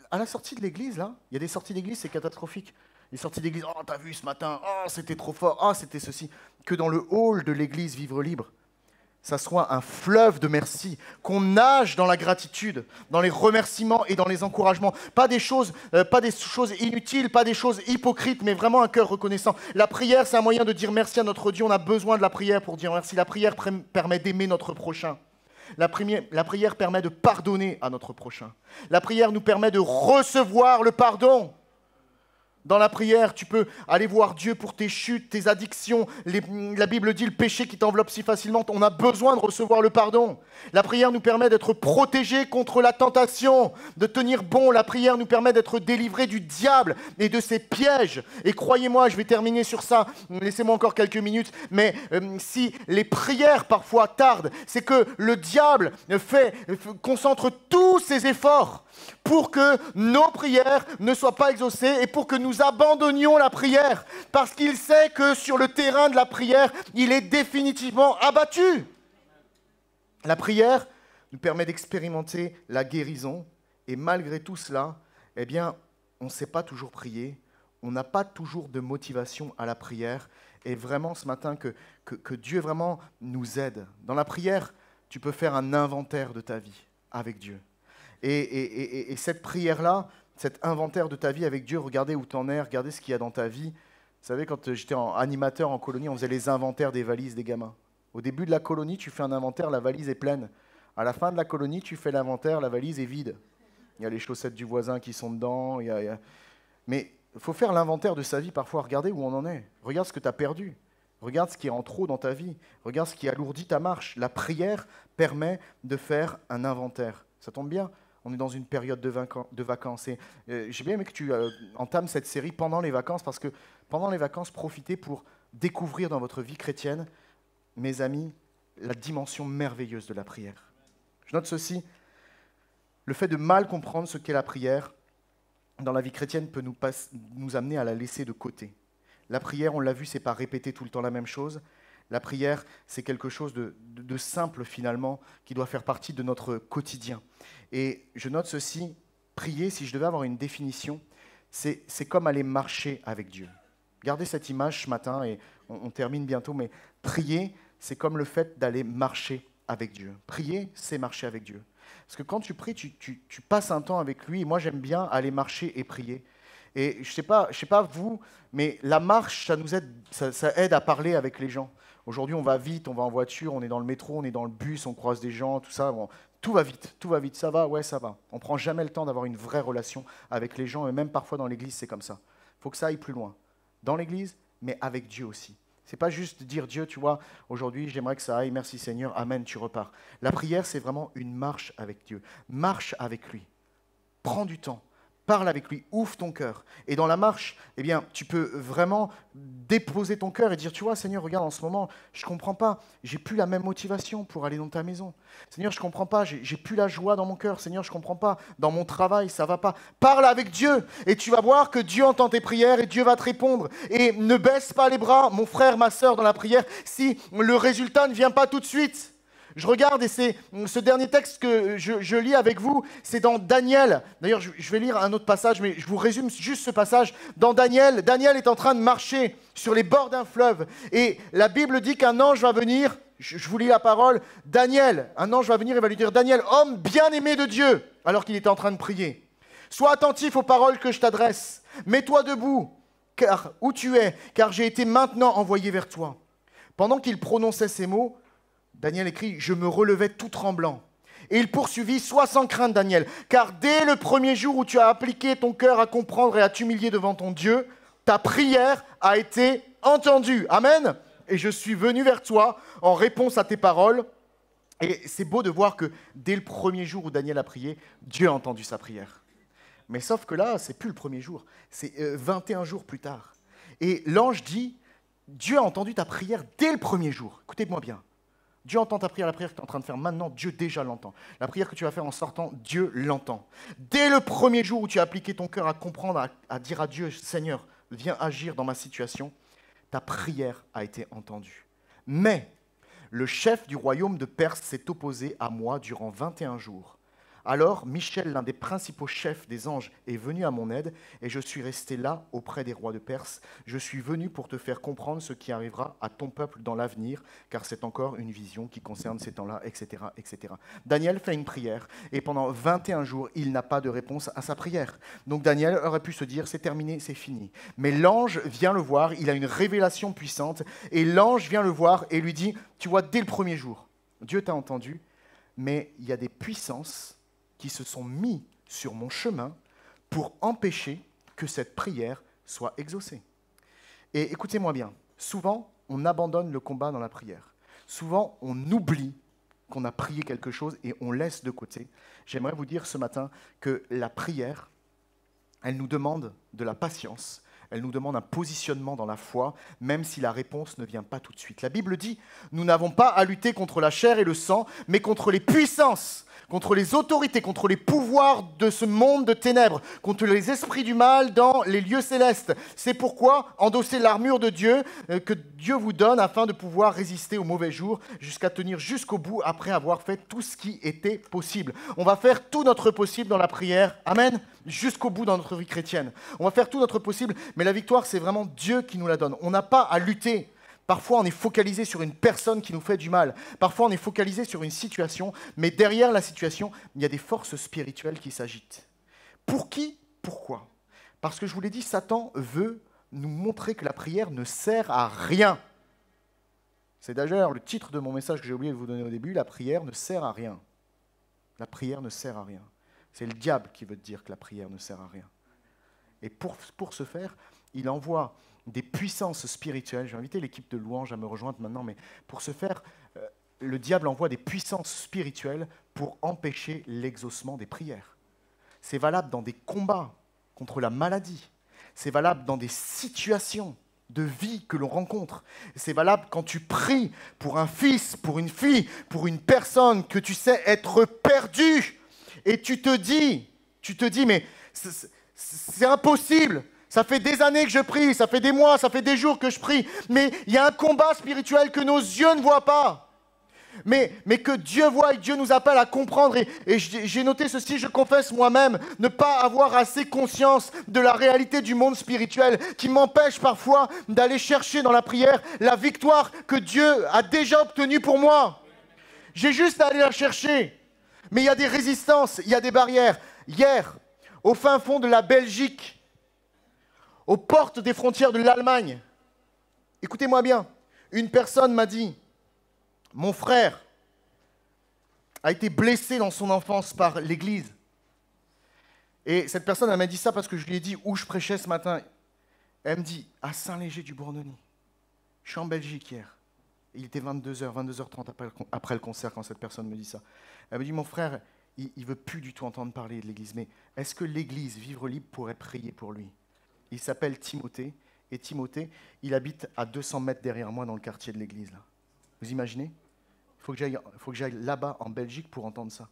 À la sortie de l'église, là, il y a des sorties d'église, c'est catastrophique. Les sorties d'église, oh, t'as vu ce matin, oh, c'était trop fort, oh, c'était ceci. Que dans le hall de l'église Vivre Libre, ça soit un fleuve de merci, qu'on nage dans la gratitude, dans les remerciements et dans les encouragements. Pas des choses inutiles, pas des choses hypocrites, mais vraiment un cœur reconnaissant. La prière, c'est un moyen de dire merci à notre Dieu. On a besoin de la prière pour dire merci. La prière permet d'aimer notre prochain. La prière permet de pardonner à notre prochain. La prière nous permet de recevoir le pardon. Dans la prière, tu peux aller voir Dieu pour tes chutes, tes addictions. La Bible dit le péché qui t'enveloppe si facilement. On a besoin de recevoir le pardon. La prière nous permet d'être protégés contre la tentation, de tenir bon. La prière nous permet d'être délivrés du diable et de ses pièges. Et croyez-moi, je vais terminer sur ça. Laissez-moi encore quelques minutes. Mais si les prières parfois tardent, c'est que le diable concentre tous tous ses efforts pour que nos prières ne soient pas exaucées et pour que nous abandonnions la prière. Parce qu'il sait que sur le terrain de la prière, il est définitivement abattu. La prière nous permet d'expérimenter la guérison. Et malgré tout cela, eh bien, on ne sait pas toujours prier. On n'a pas toujours de motivation à la prière. Et vraiment, ce matin, que Dieu vraiment nous aide. Dans la prière, tu peux faire un inventaire de ta vie avec Dieu. Et cette prière-là, cet inventaire de ta vie avec Dieu, regardez où tu en es, regardez ce qu'il y a dans ta vie. Vous savez, quand j'étais animateur en colonie, on faisait les inventaires des valises des gamins. Au début de la colonie, tu fais un inventaire, la valise est pleine. À la fin de la colonie, tu fais l'inventaire, la valise est vide. Il y a les chaussettes du voisin qui sont dedans. Mais il faut faire l'inventaire de sa vie parfois. Regardez où on en est. Regarde ce que tu as perdu. Regarde ce qui est en trop dans ta vie. Regarde ce qui alourdit ta marche. La prière permet de faire un inventaire. Ça tombe bien, on est dans une période de vacances. Et j'ai bien aimé que tu entames cette série pendant les vacances, parce que pendant les vacances, profitez pour découvrir dans votre vie chrétienne, mes amis, la dimension merveilleuse de la prière. Je note ceci, le fait de mal comprendre ce qu'est la prière dans la vie chrétienne peut nous amener à la laisser de côté. La prière, on l'a vu, c'est pas répéter tout le temps la même chose. La prière, c'est quelque chose de simple finalement, qui doit faire partie de notre quotidien. Et je note ceci, prier, si je devais avoir une définition, c'est comme aller marcher avec Dieu. Gardez cette image ce matin et on termine bientôt, mais prier, c'est comme le fait d'aller marcher avec Dieu. Prier, c'est marcher avec Dieu. Parce que quand tu pries, tu passes un temps avec lui. Moi, j'aime bien aller marcher et prier. Et je sais pas vous, mais la marche, ça nous aide, ça aide à parler avec les gens. Aujourd'hui, on va vite, on va en voiture, on est dans le métro, on est dans le bus, on croise des gens, tout ça. Bon, tout va vite, ça va, ouais, ça va. On ne prend jamais le temps d'avoir une vraie relation avec les gens, et même parfois dans l'église, c'est comme ça. Il faut que ça aille plus loin. Dans l'église, mais avec Dieu aussi. Ce n'est pas juste dire Dieu, tu vois, aujourd'hui, j'aimerais que ça aille, merci Seigneur, amen, tu repars. La prière, c'est vraiment une marche avec Dieu. Marche avec lui. Prends du temps. Parle avec lui, ouvre ton cœur. Et dans la marche, eh bien, tu peux vraiment déposer ton cœur et dire, tu vois, Seigneur, regarde, en ce moment, je ne comprends pas, j'ai plus la même motivation pour aller dans ta maison. Seigneur, je ne comprends pas, j'ai plus la joie dans mon cœur. Seigneur, je ne comprends pas, dans mon travail, ça ne va pas. Parle avec Dieu et tu vas voir que Dieu entend tes prières et Dieu va te répondre. Et ne baisse pas les bras, mon frère, ma sœur, dans la prière, si le résultat ne vient pas tout de suite. Je regarde et c'est ce dernier texte que je lis avec vous, c'est dans Daniel. D'ailleurs, je vais lire un autre passage, mais je vous résume juste ce passage. Dans Daniel, Daniel est en train de marcher sur les bords d'un fleuve. Et la Bible dit qu'un ange va venir, je vous lis la parole, Daniel, un ange va venir et va lui dire, Daniel, homme bien-aimé de Dieu, alors qu'il était en train de prier. Sois attentif aux paroles que je t'adresse. Mets-toi debout, où tu es, car j'ai été maintenant envoyé vers toi. Pendant qu'il prononçait ces mots, Daniel écrit « Je me relevais tout tremblant ». Et il poursuivit « Sois sans crainte, Daniel, car dès le premier jour où tu as appliqué ton cœur à comprendre et à t'humilier devant ton Dieu, ta prière a été entendue. » Amen. Et je suis venu vers toi en réponse à tes paroles. Et c'est beau de voir que dès le premier jour où Daniel a prié, Dieu a entendu sa prière. Mais sauf que là, c'est plus le premier jour, c'est 21 jours plus tard. Et l'ange dit « Dieu a entendu ta prière dès le premier jour. » Écoutez-moi bien. Dieu entend ta prière, la prière que tu es en train de faire maintenant, Dieu déjà l'entend. La prière que tu vas faire en sortant, Dieu l'entend. Dès le premier jour où tu as appliqué ton cœur à comprendre, à dire à Dieu, Seigneur, viens agir dans ma situation, ta prière a été entendue. Mais le chef du royaume de Perse s'est opposé à moi durant 21 jours. Alors Michel, l'un des principaux chefs des anges, est venu à mon aide et je suis resté là auprès des rois de Perse. Je suis venu pour te faire comprendre ce qui arrivera à ton peuple dans l'avenir, car c'est encore une vision qui concerne ces temps-là, etc., etc. Daniel fait une prière et pendant 21 jours, il n'a pas de réponse à sa prière. Donc Daniel aurait pu se dire, c'est terminé, c'est fini. Mais l'ange vient le voir, il a une révélation puissante et l'ange vient le voir et lui dit, tu vois, dès le premier jour, Dieu t'a entendu, mais il y a des puissances qui se sont mis sur mon chemin pour empêcher que cette prière soit exaucée. Et écoutez-moi bien, souvent, on abandonne le combat dans la prière. Souvent, on oublie qu'on a prié quelque chose et on laisse de côté. J'aimerais vous dire ce matin que la prière, elle nous demande de la patience, elle nous demande un positionnement dans la foi, même si la réponse ne vient pas tout de suite. La Bible dit, nous n'avons pas à lutter contre la chair et le sang, mais contre les puissances, contre les autorités, contre les pouvoirs de ce monde de ténèbres, contre les esprits du mal dans les lieux célestes. C'est pourquoi endossez l'armure de Dieu que Dieu vous donne afin de pouvoir résister aux mauvais jours, jusqu'à tenir jusqu'au bout après avoir fait tout ce qui était possible. On va faire tout notre possible dans la prière, amen, jusqu'au bout dans notre vie chrétienne. On va faire tout notre possible, mais la victoire, c'est vraiment Dieu qui nous la donne. On n'a pas à lutter. Parfois, on est focalisé sur une personne qui nous fait du mal. Parfois, on est focalisé sur une situation, mais derrière la situation, il y a des forces spirituelles qui s'agitent. Pour qui? Pourquoi? Parce que je vous l'ai dit, Satan veut nous montrer que la prière ne sert à rien. C'est d'ailleurs le titre de mon message que j'ai oublié de vous donner au début, la prière ne sert à rien. La prière ne sert à rien. C'est le diable qui veut te dire que la prière ne sert à rien. Et pour ce faire, il envoie des puissances spirituelles. J'ai invité l'équipe de louange à me rejoindre maintenant, mais pour ce faire, le diable envoie des puissances spirituelles pour empêcher l'exaucement des prières. C'est valable dans des combats contre la maladie. C'est valable dans des situations de vie que l'on rencontre. C'est valable quand tu pries pour un fils, pour une fille, pour une personne que tu sais être perdue. Et tu te dis, mais c'est impossible. Ça fait des années que je prie, ça fait des mois, ça fait des jours que je prie. Mais il y a un combat spirituel que nos yeux ne voient pas. Mais que Dieu voit et Dieu nous appelle à comprendre. Et j'ai noté ceci, je confesse moi-même, ne pas avoir assez conscience de la réalité du monde spirituel qui m'empêche parfois d'aller chercher dans la prière la victoire que Dieu a déjà obtenue pour moi. J'ai juste à aller la chercher. Mais il y a des résistances, il y a des barrières. Hier, au fin fond de la Belgique, aux portes des frontières de l'Allemagne, écoutez-moi bien, une personne m'a dit, mon frère a été blessé dans son enfance par l'Église. Et cette personne, elle m'a dit ça parce que je lui ai dit où je prêchais ce matin. Elle me dit, à Saint-Léger-du-Bourdonny. Je suis en Belgique hier. Il était 22h, 22h30 après le concert quand cette personne me dit ça. Elle me dit, mon frère, il ne veut plus du tout entendre parler de l'Église, mais est-ce que l'Église, Vivre Libre, pourrait prier pour lui? Il s'appelle Timothée, et Timothée, il habite à 200 mètres derrière moi dans le quartier de l'église. Là. Vous imaginez? Il faut que j'aille là-bas en Belgique pour entendre ça.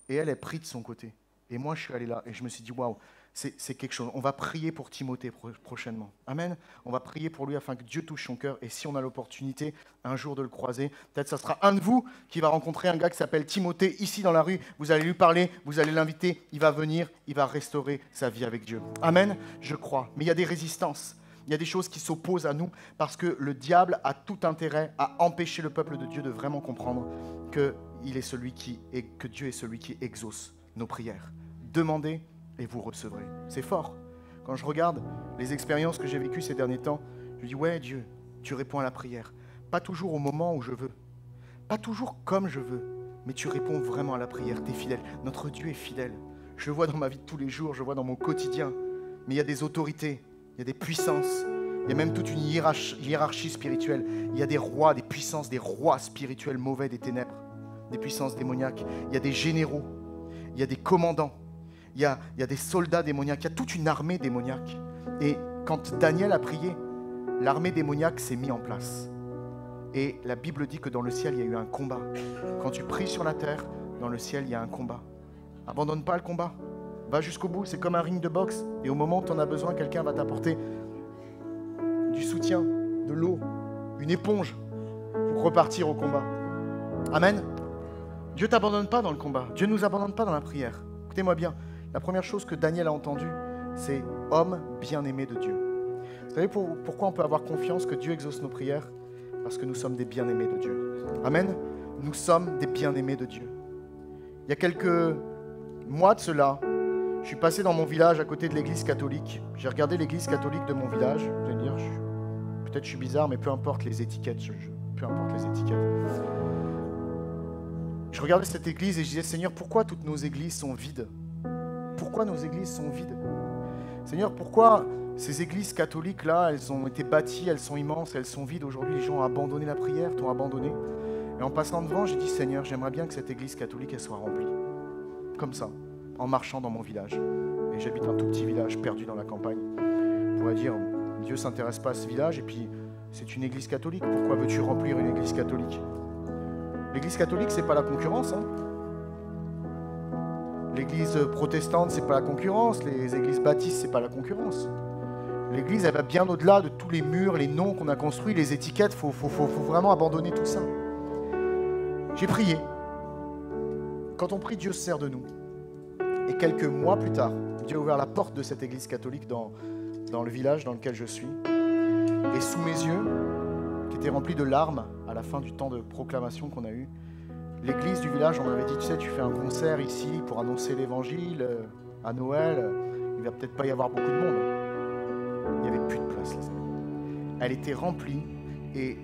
Et elle est prise de son côté. Et moi, je suis allé là, et je me suis dit, waouh, c'est quelque chose. On va prier pour Timothée prochainement. Amen. On va prier pour lui afin que Dieu touche son cœur, et si on a l'opportunité un jour de le croiser, peut-être ça sera un de vous qui va rencontrer un gars qui s'appelle Timothée ici dans la rue, vous allez lui parler, vous allez l'inviter, il va venir, il va restaurer sa vie avec Dieu. Amen, je crois. Mais il y a des résistances, il y a des choses qui s'opposent à nous parce que le diable a tout intérêt à empêcher le peuple de Dieu de vraiment comprendre que Dieu est celui qui exauce nos prières. Demandez et vous recevrez. C'est fort. Quand je regarde les expériences que j'ai vécues ces derniers temps, je me dis, ouais Dieu, tu réponds à la prière. Pas toujours au moment où je veux, pas toujours comme je veux, mais tu réponds vraiment à la prière, tu es fidèle. Notre Dieu est fidèle. Je le vois dans ma vie de tous les jours, je le vois dans mon quotidien. Mais il y a des autorités, il y a des puissances, il y a même toute une hiérarchie spirituelle. Il y a des rois, des puissances, des rois spirituels mauvais des ténèbres, des puissances démoniaques. Il y a des généraux, il y a des commandants. Il y a des soldats démoniaques, il y a toute une armée démoniaque. Et quand Daniel a prié, l'armée démoniaque s'est mise en place. Et la Bible dit que dans le ciel, il y a eu un combat. Quand tu pries sur la terre, dans le ciel, il y a un combat. Abandonne pas le combat. Va jusqu'au bout, c'est comme un ring de boxe. Et au moment où tu en as besoin, quelqu'un va t'apporter du soutien, de l'eau, une éponge pour repartir au combat. Amen. Dieu ne t'abandonne pas dans le combat. Dieu ne nous abandonne pas dans la prière. Écoutez-moi bien. La première chose que Daniel a entendue, c'est « homme bien-aimé de Dieu ». Vous savez pourquoi on peut avoir confiance que Dieu exauce nos prières? Parce que nous sommes des bien-aimés de Dieu. Amen. Nous sommes des bien-aimés de Dieu. Il y a quelques mois de cela, je suis passé dans mon village à côté de l'église catholique. J'ai regardé l'église catholique de mon village. Vous allez dire, peut-être je suis bizarre, mais peu importe les étiquettes. Peu importe les étiquettes. Je regardais cette église et je disais, Seigneur, pourquoi toutes nos églises sont vides? Pourquoi nos églises sont vides? Seigneur, pourquoi ces églises catholiques-là, elles ont été bâties, elles sont immenses, elles sont vides aujourd'hui, les gens ont abandonné la prière, t'ont abandonné. Et en passant devant, j'ai dit, Seigneur, j'aimerais bien que cette église catholique, elle soit remplie. Comme ça, en marchant dans mon village. Et j'habite un tout petit village perdu dans la campagne. Pour pourrait dire, Dieu ne s'intéresse pas à ce village, et puis c'est une église catholique. Pourquoi veux-tu remplir une église catholique? L'église catholique, c'est pas la concurrence. Hein. L'église protestante, c'est pas la concurrence. Les églises baptistes, c'est pas la concurrence. L'église, elle va bien au-delà de tous les murs, les noms qu'on a construits, les étiquettes. Faut vraiment abandonner tout ça. J'ai prié. Quand on prie, Dieu se sert de nous. Et quelques mois plus tard, Dieu a ouvert la porte de cette église catholique dans le village dans lequel je suis. Et sous mes yeux, qui étaient remplis de larmes à la fin du temps de proclamation qu'on a eu, l'église du village, on m'avait dit, tu sais, tu fais un concert ici pour annoncer l'évangile à Noël, il va peut-être pas y avoir beaucoup de monde. Il n'y avait plus de place, les amis. Elle était remplie et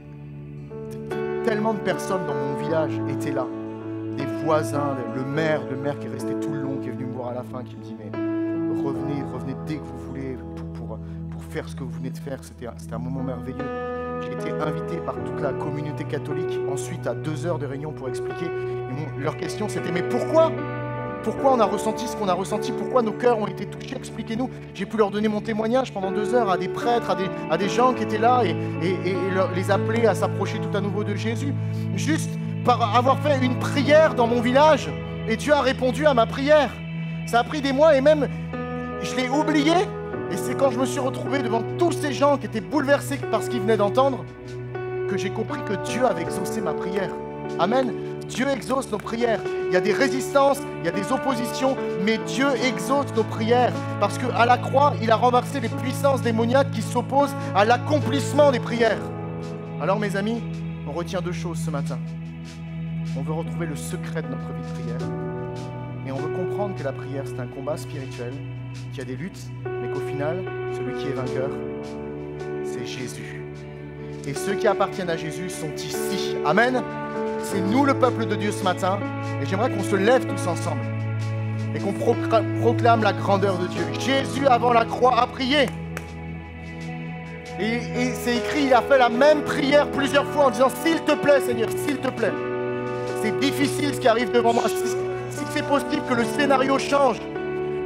tellement de personnes dans mon village étaient là. Des voisins, le maire qui est resté tout le long, qui est venu me voir à la fin, qui me dit, mais revenez dès que vous voulez pour faire ce que vous venez de faire. C'était un moment merveilleux. J'ai été invité par toute la communauté catholique, ensuite à 2 heures de réunion pour expliquer. Et leur question c'était, mais pourquoi on a ressenti ce qu'on a ressenti? Pourquoi nos cœurs ont été touchés? Expliquez-nous. J'ai pu leur donner mon témoignage pendant 2 heures à des prêtres, à des gens qui étaient là et les appeler à s'approcher tout à nouveau de Jésus. Juste par avoir fait une prière dans mon village, et Dieu a répondu à ma prière. Ça a pris des mois et même je l'ai oublié. Et c'est quand je me suis retrouvé devant tous ces gens qui étaient bouleversés par ce qu'ils venaient d'entendre que j'ai compris que Dieu avait exaucé ma prière. Amen. Dieu exauce nos prières. Il y a des résistances, il y a des oppositions, mais Dieu exauce nos prières. Parce qu'à la croix, il a renversé les puissances démoniaques qui s'opposent à l'accomplissement des prières. Alors mes amis, on retient 2 choses ce matin. On veut retrouver le secret de notre vie de prière. Et on veut comprendre que la prière, c'est un combat spirituel, qu'il y a des luttes, mais qu'au final, celui qui est vainqueur, c'est Jésus. Et ceux qui appartiennent à Jésus sont ici. Amen. C'est nous le peuple de Dieu ce matin. Et j'aimerais qu'on se lève tous ensemble et qu'on proclame la grandeur de Dieu. Jésus, avant la croix, a prié. Et c'est écrit, il a fait la même prière plusieurs fois en disant, s'il te plaît, Seigneur, s'il te plaît. C'est difficile ce qui arrive devant moi. Si c'est possible que le scénario change.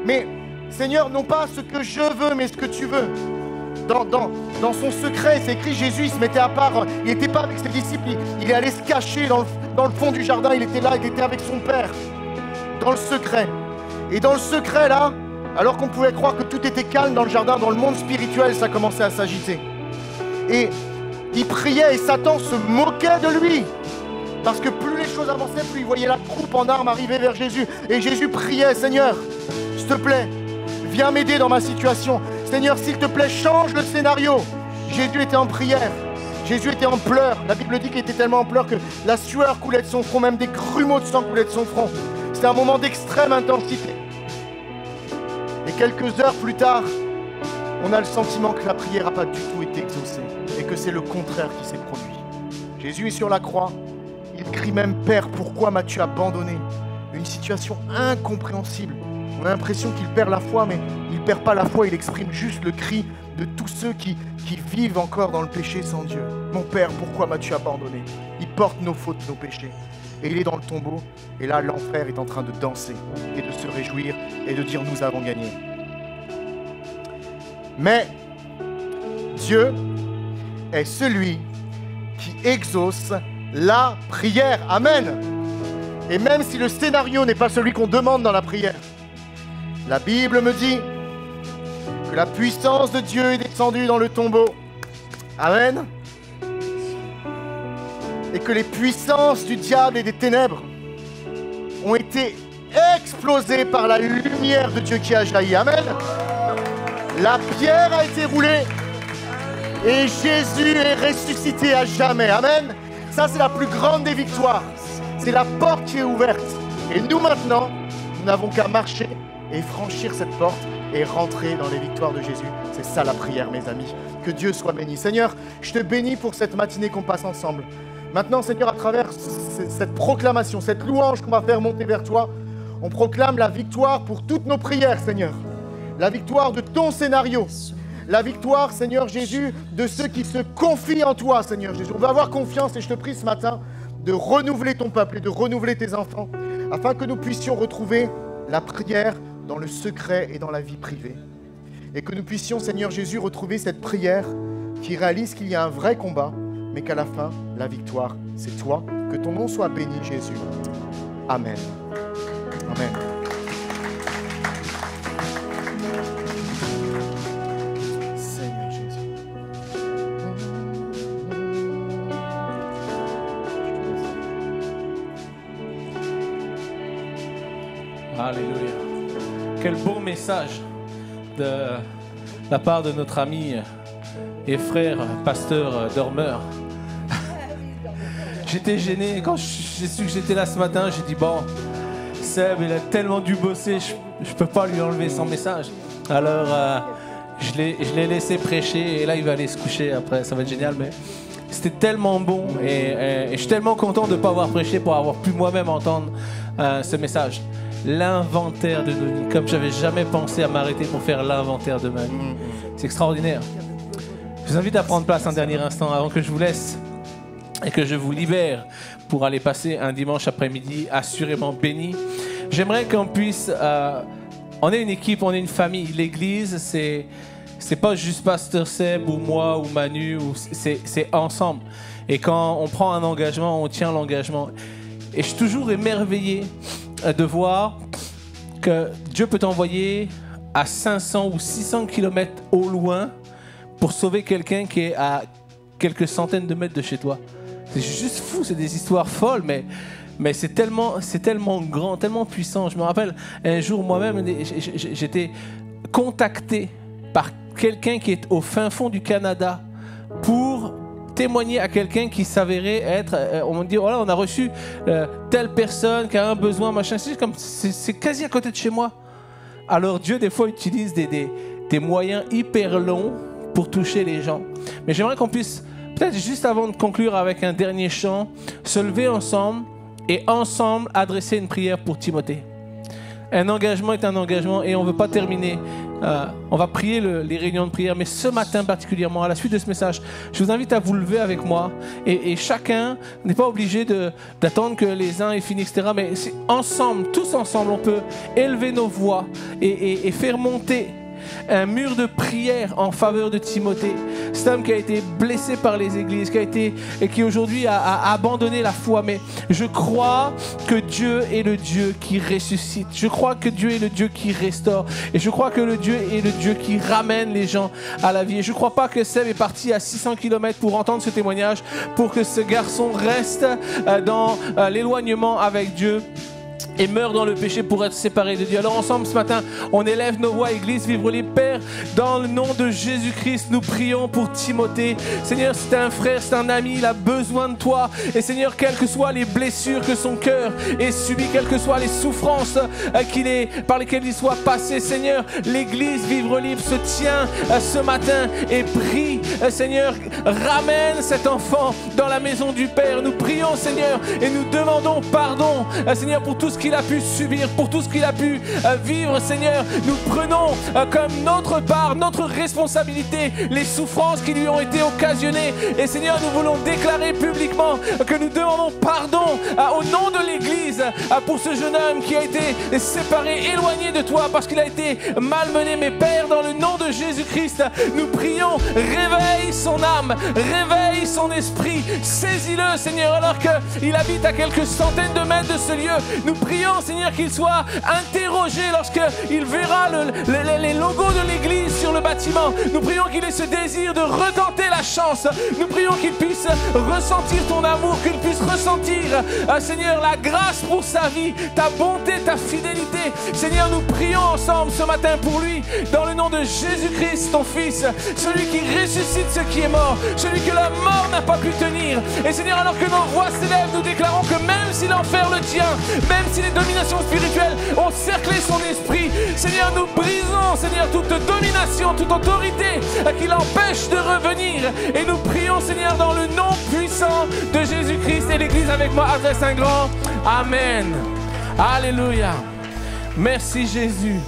Mais, Seigneur, non pas ce que je veux, mais ce que tu veux. Dans son secret, c'est écrit, Jésus, il se mettait à part. Il n'était pas avec ses disciples. Il est allé se cacher dans le fond du jardin. Il était là, il était avec son Père. Dans le secret. Et dans le secret, là, alors qu'on pouvait croire que tout était calme dans le jardin, dans le monde spirituel, ça commençait à s'agiter. Et il priait et Satan se moquait de lui. Parce que plus les choses avançaient, plus il voyait la troupe en armes arriver vers Jésus. Et Jésus priait, Seigneur, s'il te plaît, viens m'aider dans ma situation. Seigneur, s'il te plaît, change le scénario. Jésus était en prière. Jésus était en pleurs. La Bible dit qu'il était tellement en pleurs que la sueur coulait de son front, même des grumeaux de sang coulaient de son front. C'était un moment d'extrême intensité. Et quelques heures plus tard, on a le sentiment que la prière n'a pas du tout été exaucée et que c'est le contraire qui s'est produit. Jésus est sur la croix. Il crie même, Père, pourquoi m'as-tu abandonné? Une situation incompréhensible. On a l'impression qu'il perd la foi, mais il ne perd pas la foi, il exprime juste le cri de tous ceux qui vivent encore dans le péché sans Dieu. Mon Père, pourquoi m'as-tu abandonné? Il porte nos fautes, nos péchés. Et il est dans le tombeau, et là l'enfer est en train de danser et de se réjouir et de dire nous avons gagné. Mais Dieu est celui qui exauce la prière. Amen. Et même si le scénario n'est pas celui qu'on demande dans la prière, la Bible me dit que la puissance de Dieu est descendue dans le tombeau. Amen. Et que les puissances du diable et des ténèbres ont été explosées par la lumière de Dieu qui a jailli. Amen. La pierre a été roulée et Jésus est ressuscité à jamais. Amen. Ça, c'est la plus grande des victoires. C'est la porte qui est ouverte. Et nous, maintenant, nous n'avons qu'à marcher et franchir cette porte et rentrer dans les victoires de Jésus. C'est ça la prière, mes amis. Que Dieu soit béni. Seigneur, je te bénis pour cette matinée qu'on passe ensemble. Maintenant, Seigneur, à travers cette proclamation, cette louange qu'on va faire monter vers toi, on proclame la victoire pour toutes nos prières, Seigneur. La victoire de ton scénario. La victoire, Seigneur Jésus, de ceux qui se confient en toi, Seigneur Jésus. On va avoir confiance et je te prie ce matin de renouveler ton peuple et de renouveler tes enfants afin que nous puissions retrouver la prière dans le secret et dans la vie privée. et que nous puissions, Seigneur Jésus, retrouver cette prière qui réalise qu'il y a un vrai combat, mais qu'à la fin, la victoire, c'est toi. Que ton nom soit béni, Jésus. Amen. Amen. Seigneur Jésus. Alléluia. Quel beau message de la part de notre ami et frère pasteur Dormeur. J'étais gêné quand j'ai su que j'étais là ce matin. J'ai dit bon, Seb, il a tellement dû bosser, je peux pas lui enlever son message. Alors je l'ai laissé prêcher et là il va aller se coucher après. Ça va être génial, mais c'était tellement bon et je suis tellement content de ne pas avoir prêché pour avoir pu moi-même entendre ce message. L'inventaire de nos vies, comme j'avais jamais pensé à m'arrêter pour faire l'inventaire de ma vie. C'est extraordinaire. Je vous invite à prendre place un dernier instant avant que je vous laisse et que je vous libère pour aller passer un dimanche après-midi assurément béni. J'aimerais qu'on puisse... on est une équipe, on est une famille. L'église, c'est pas juste Pasteur Seb ou moi ou Manu, c'est ensemble. Et quand on prend un engagement, on tient l'engagement. Et je suis toujours émerveillé de voir que Dieu peut t'envoyer à 500 ou 600 km au loin pour sauver quelqu'un qui est à quelques centaines de mètres de chez toi. C'est juste fou, c'est des histoires folles, mais c'est tellement grand, tellement puissant. Je me rappelle, un jour moi-même, j'étais contacté par quelqu'un qui est au fin fond du Canada pour témoigner à quelqu'un qui s'avérait être... on m'a dit, voilà, on a reçu telle personne qui a un besoin, machin. C'est quasi à côté de chez moi. Alors Dieu, des fois, utilise des moyens hyper longs pour toucher les gens. Mais j'aimerais qu'on puisse, peut-être juste avant de conclure avec un dernier chant, se lever ensemble et ensemble adresser une prière pour Timothée. Un engagement est un engagement et on ne veut pas terminer. On va prier les réunions de prière, mais ce matin particulièrement, à la suite de ce message, je vous invite à vous lever avec moi et chacun n'est pas obligé d'attendre que les uns aient fini, etc. Mais ensemble, tous ensemble, on peut élever nos voix et faire monter un mur de prière en faveur de Timothée, cet homme qui a été blessé par les églises, qui aujourd'hui a abandonné la foi. Mais je crois que Dieu est le Dieu qui ressuscite. Je crois que Dieu est le Dieu qui restaure. Et je crois que le Dieu est le Dieu qui ramène les gens à la vie. Et je ne crois pas que Seb est parti à 600 km pour entendre ce témoignage, pour que ce garçon reste dans l'éloignement avec Dieu et meurt dans le péché pour être séparé de Dieu. Alors ensemble ce matin, on élève nos voix, Église Vivre Libre. Père, dans le nom de Jésus-Christ, nous prions pour Timothée. Seigneur, c'est un frère, c'est un ami, il a besoin de toi. Et Seigneur, quelles que soient les blessures que son cœur ait subies, quelles que soient les souffrances par lesquelles il soit passé, Seigneur, l'Église Vivre Libre se tient ce matin et prie, Seigneur, ramène cet enfant dans la maison du Père. Nous prions, Seigneur, et nous demandons pardon, Seigneur, pour tout ce qu'il a pu subir, pour tout ce qu'il a pu vivre, Seigneur. Nous prenons comme notre part, notre responsabilité, les souffrances qui lui ont été occasionnées. Et Seigneur, nous voulons déclarer publiquement que nous demandons pardon au nom de l'Église pour ce jeune homme qui a été séparé, éloigné de toi parce qu'il a été malmené. Mais Père, dans le nom de Jésus-Christ, nous prions, réveille son âme, réveille son esprit, saisis-le, Seigneur, alors qu'il habite à quelques centaines de mètres de ce lieu. Nous prions, Seigneur, qu'il soit interrogé lorsqu'il verra les logos de l'Église sur le bâtiment. Nous prions qu'il ait ce désir de retenter la chance. Nous prions qu'il puisse ressentir ton amour, qu'il puisse ressentir, Seigneur, la grâce pour sa vie, ta bonté, ta fidélité. Seigneur, nous prions ensemble ce matin pour lui, dans le nom de Jésus-Christ, ton Fils, celui qui ressuscite ce qui est mort, celui que la mort n'a pas pu tenir. Et Seigneur, alors que nos voix s'élèvent, nous déclarons que même si l'enfer le tient, même si les dominations spirituelles ont cerclé son esprit, Seigneur, nous brisons, Seigneur, toute domination, toute autorité qui l'empêche de revenir. Et nous prions, Seigneur, dans le nom puissant de Jésus-Christ. Et l'Église avec moi adresse un grand Amen. Alléluia. Merci Jésus.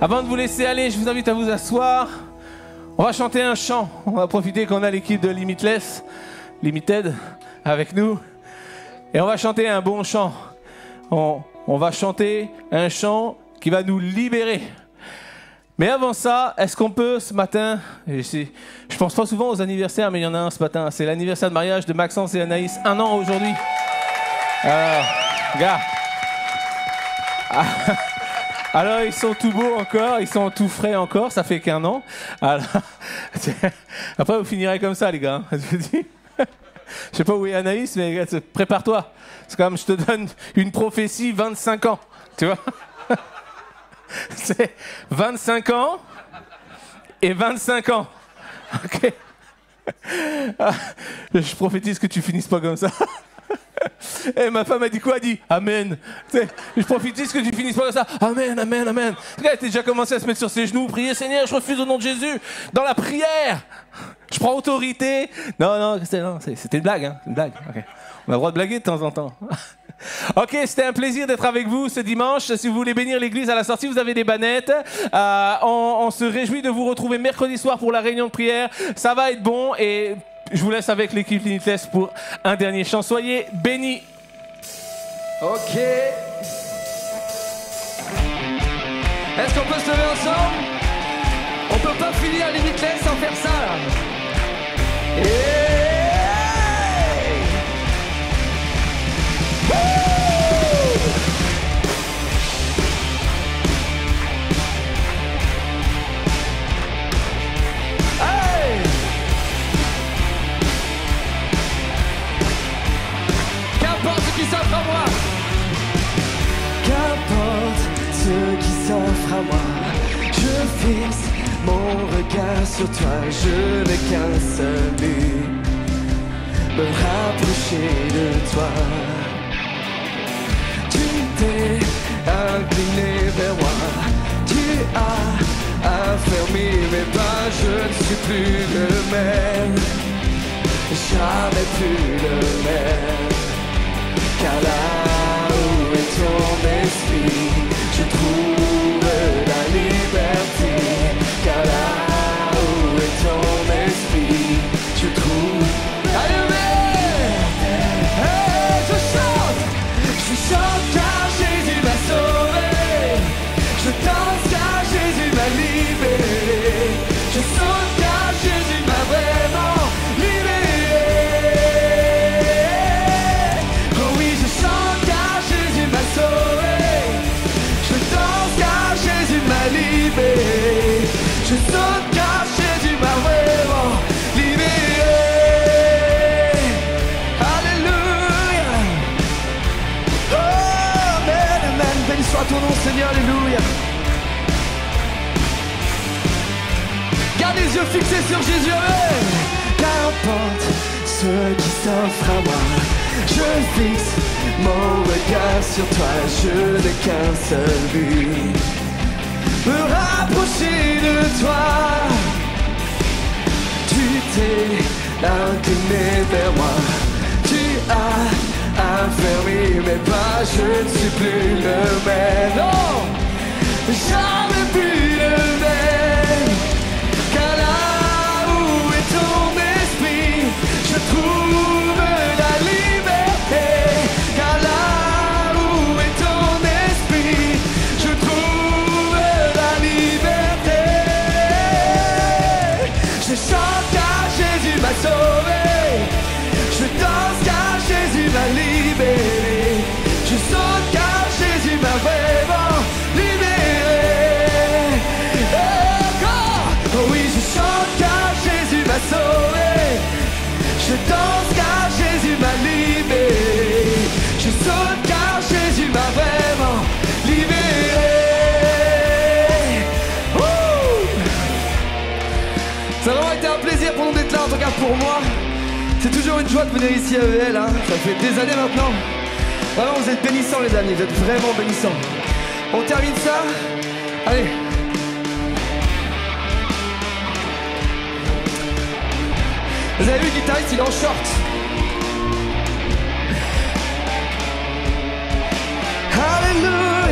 Avant de vous laisser aller, je vous invite à vous asseoir. On va chanter un chant. On va profiter qu'on a l'équipe de Limited avec nous. Et on va chanter un bon chant. On va chanter un chant qui va nous libérer. Mais avant ça, est-ce qu'on peut ce matin, je pense pas souvent aux anniversaires, mais il y en a un ce matin, c'est l'anniversaire de mariage de Maxence et Anaïs, 1 an aujourd'hui. Alors, gars. Alors, ils sont tout beaux encore, ils sont tout frais encore, ça fait qu'1 an. Alors, après, vous finirez comme ça, les gars. Je vous dis. Je sais pas où est Anaïs, mais prépare-toi. C'est comme je te donne une prophétie 25 ans, tu vois. C'est 25 ans et 25 ans. Ok. Je prophétise que tu finisses pas comme ça. Et ma femme a dit quoi? Elle dit Amen. Je prophétise que tu finisses pas comme ça. Amen, amen, amen. Elle a déjà commencé à se mettre sur ses genoux, prier Seigneur, je refuse au nom de Jésus. Dans la prière, je prends autorité. Non, c'était une blague, hein, une blague. Okay. On a le droit de blaguer de temps en temps. Ok, c'était un plaisir d'être avec vous ce dimanche. Si vous voulez bénir l'église à la sortie, vous avez des bannettes. On se réjouit de vous retrouver mercredi soir pour la réunion de prière. Ça va être bon et je vous laisse avec l'équipe Limitless pour un dernier chant. Soyez bénis. Ok. Est-ce qu'on peut se lever ensemble? On peut pas finir Limitless sans faire ça là. Qu'importe ce qui s'offre à moi. Qu'importe ce qui s'offre à moi. Je fixe mon regard sur toi. Je n'ai qu'un seul but, me rapprocher de toi. Tu t'es incliné vers moi. Tu as affermi mes pas. Je ne suis plus le même, jamais plus le même. Car là où est ton esprit, je trouve la liberté. Car là où est ton esprit, je trouve la liberté. Je chante car Jésus m'a sauvé. Je danse car Jésus m'a libéré. Je saute car Jésus m'a vraiment libéré. Oh oui, je chante car Jésus m'a sauvé. Je danse car Jésus m'a libéré. Je saute car Jésus m'a vraiment libéré. Alléluia. Oh, amen, amen. Béni soit ton nom, Seigneur, alléluia. Garde les yeux fixés sur Jésus, amen. Qu'importe ce qui s'offre à moi, je fixe mon regard sur toi. Je n'ai qu'un seul but, me rapprocher de toi. Tu t'es incliné vers moi. Tu as affermi mes pas. Je ne suis plus le même. Non, jamais plus le même. Car là où est ton esprit, je trouve la liberté. Car là où est ton esprit, je trouve la liberté. Je chante car Jésus m'a sauvé. Je danse car Jésus m'a libéré. Je saute car Jésus m'a vraiment libéré. Oh oui, je chante car Jésus m'a sauvé. Je danse car Jésus m'a libéré. Je saute car Jésus m'a vraiment libéré. Ça a vraiment été un plaisir pour nous d'être là, en tout cas pour moi. C'est toujours une joie de venir ici à EL, hein. Ça fait des années maintenant. Vraiment, vous êtes bénissants les amis, vous êtes vraiment bénissants. On termine ça. Allez. Vous avez vu le guitariste, il est en short. Alléluia.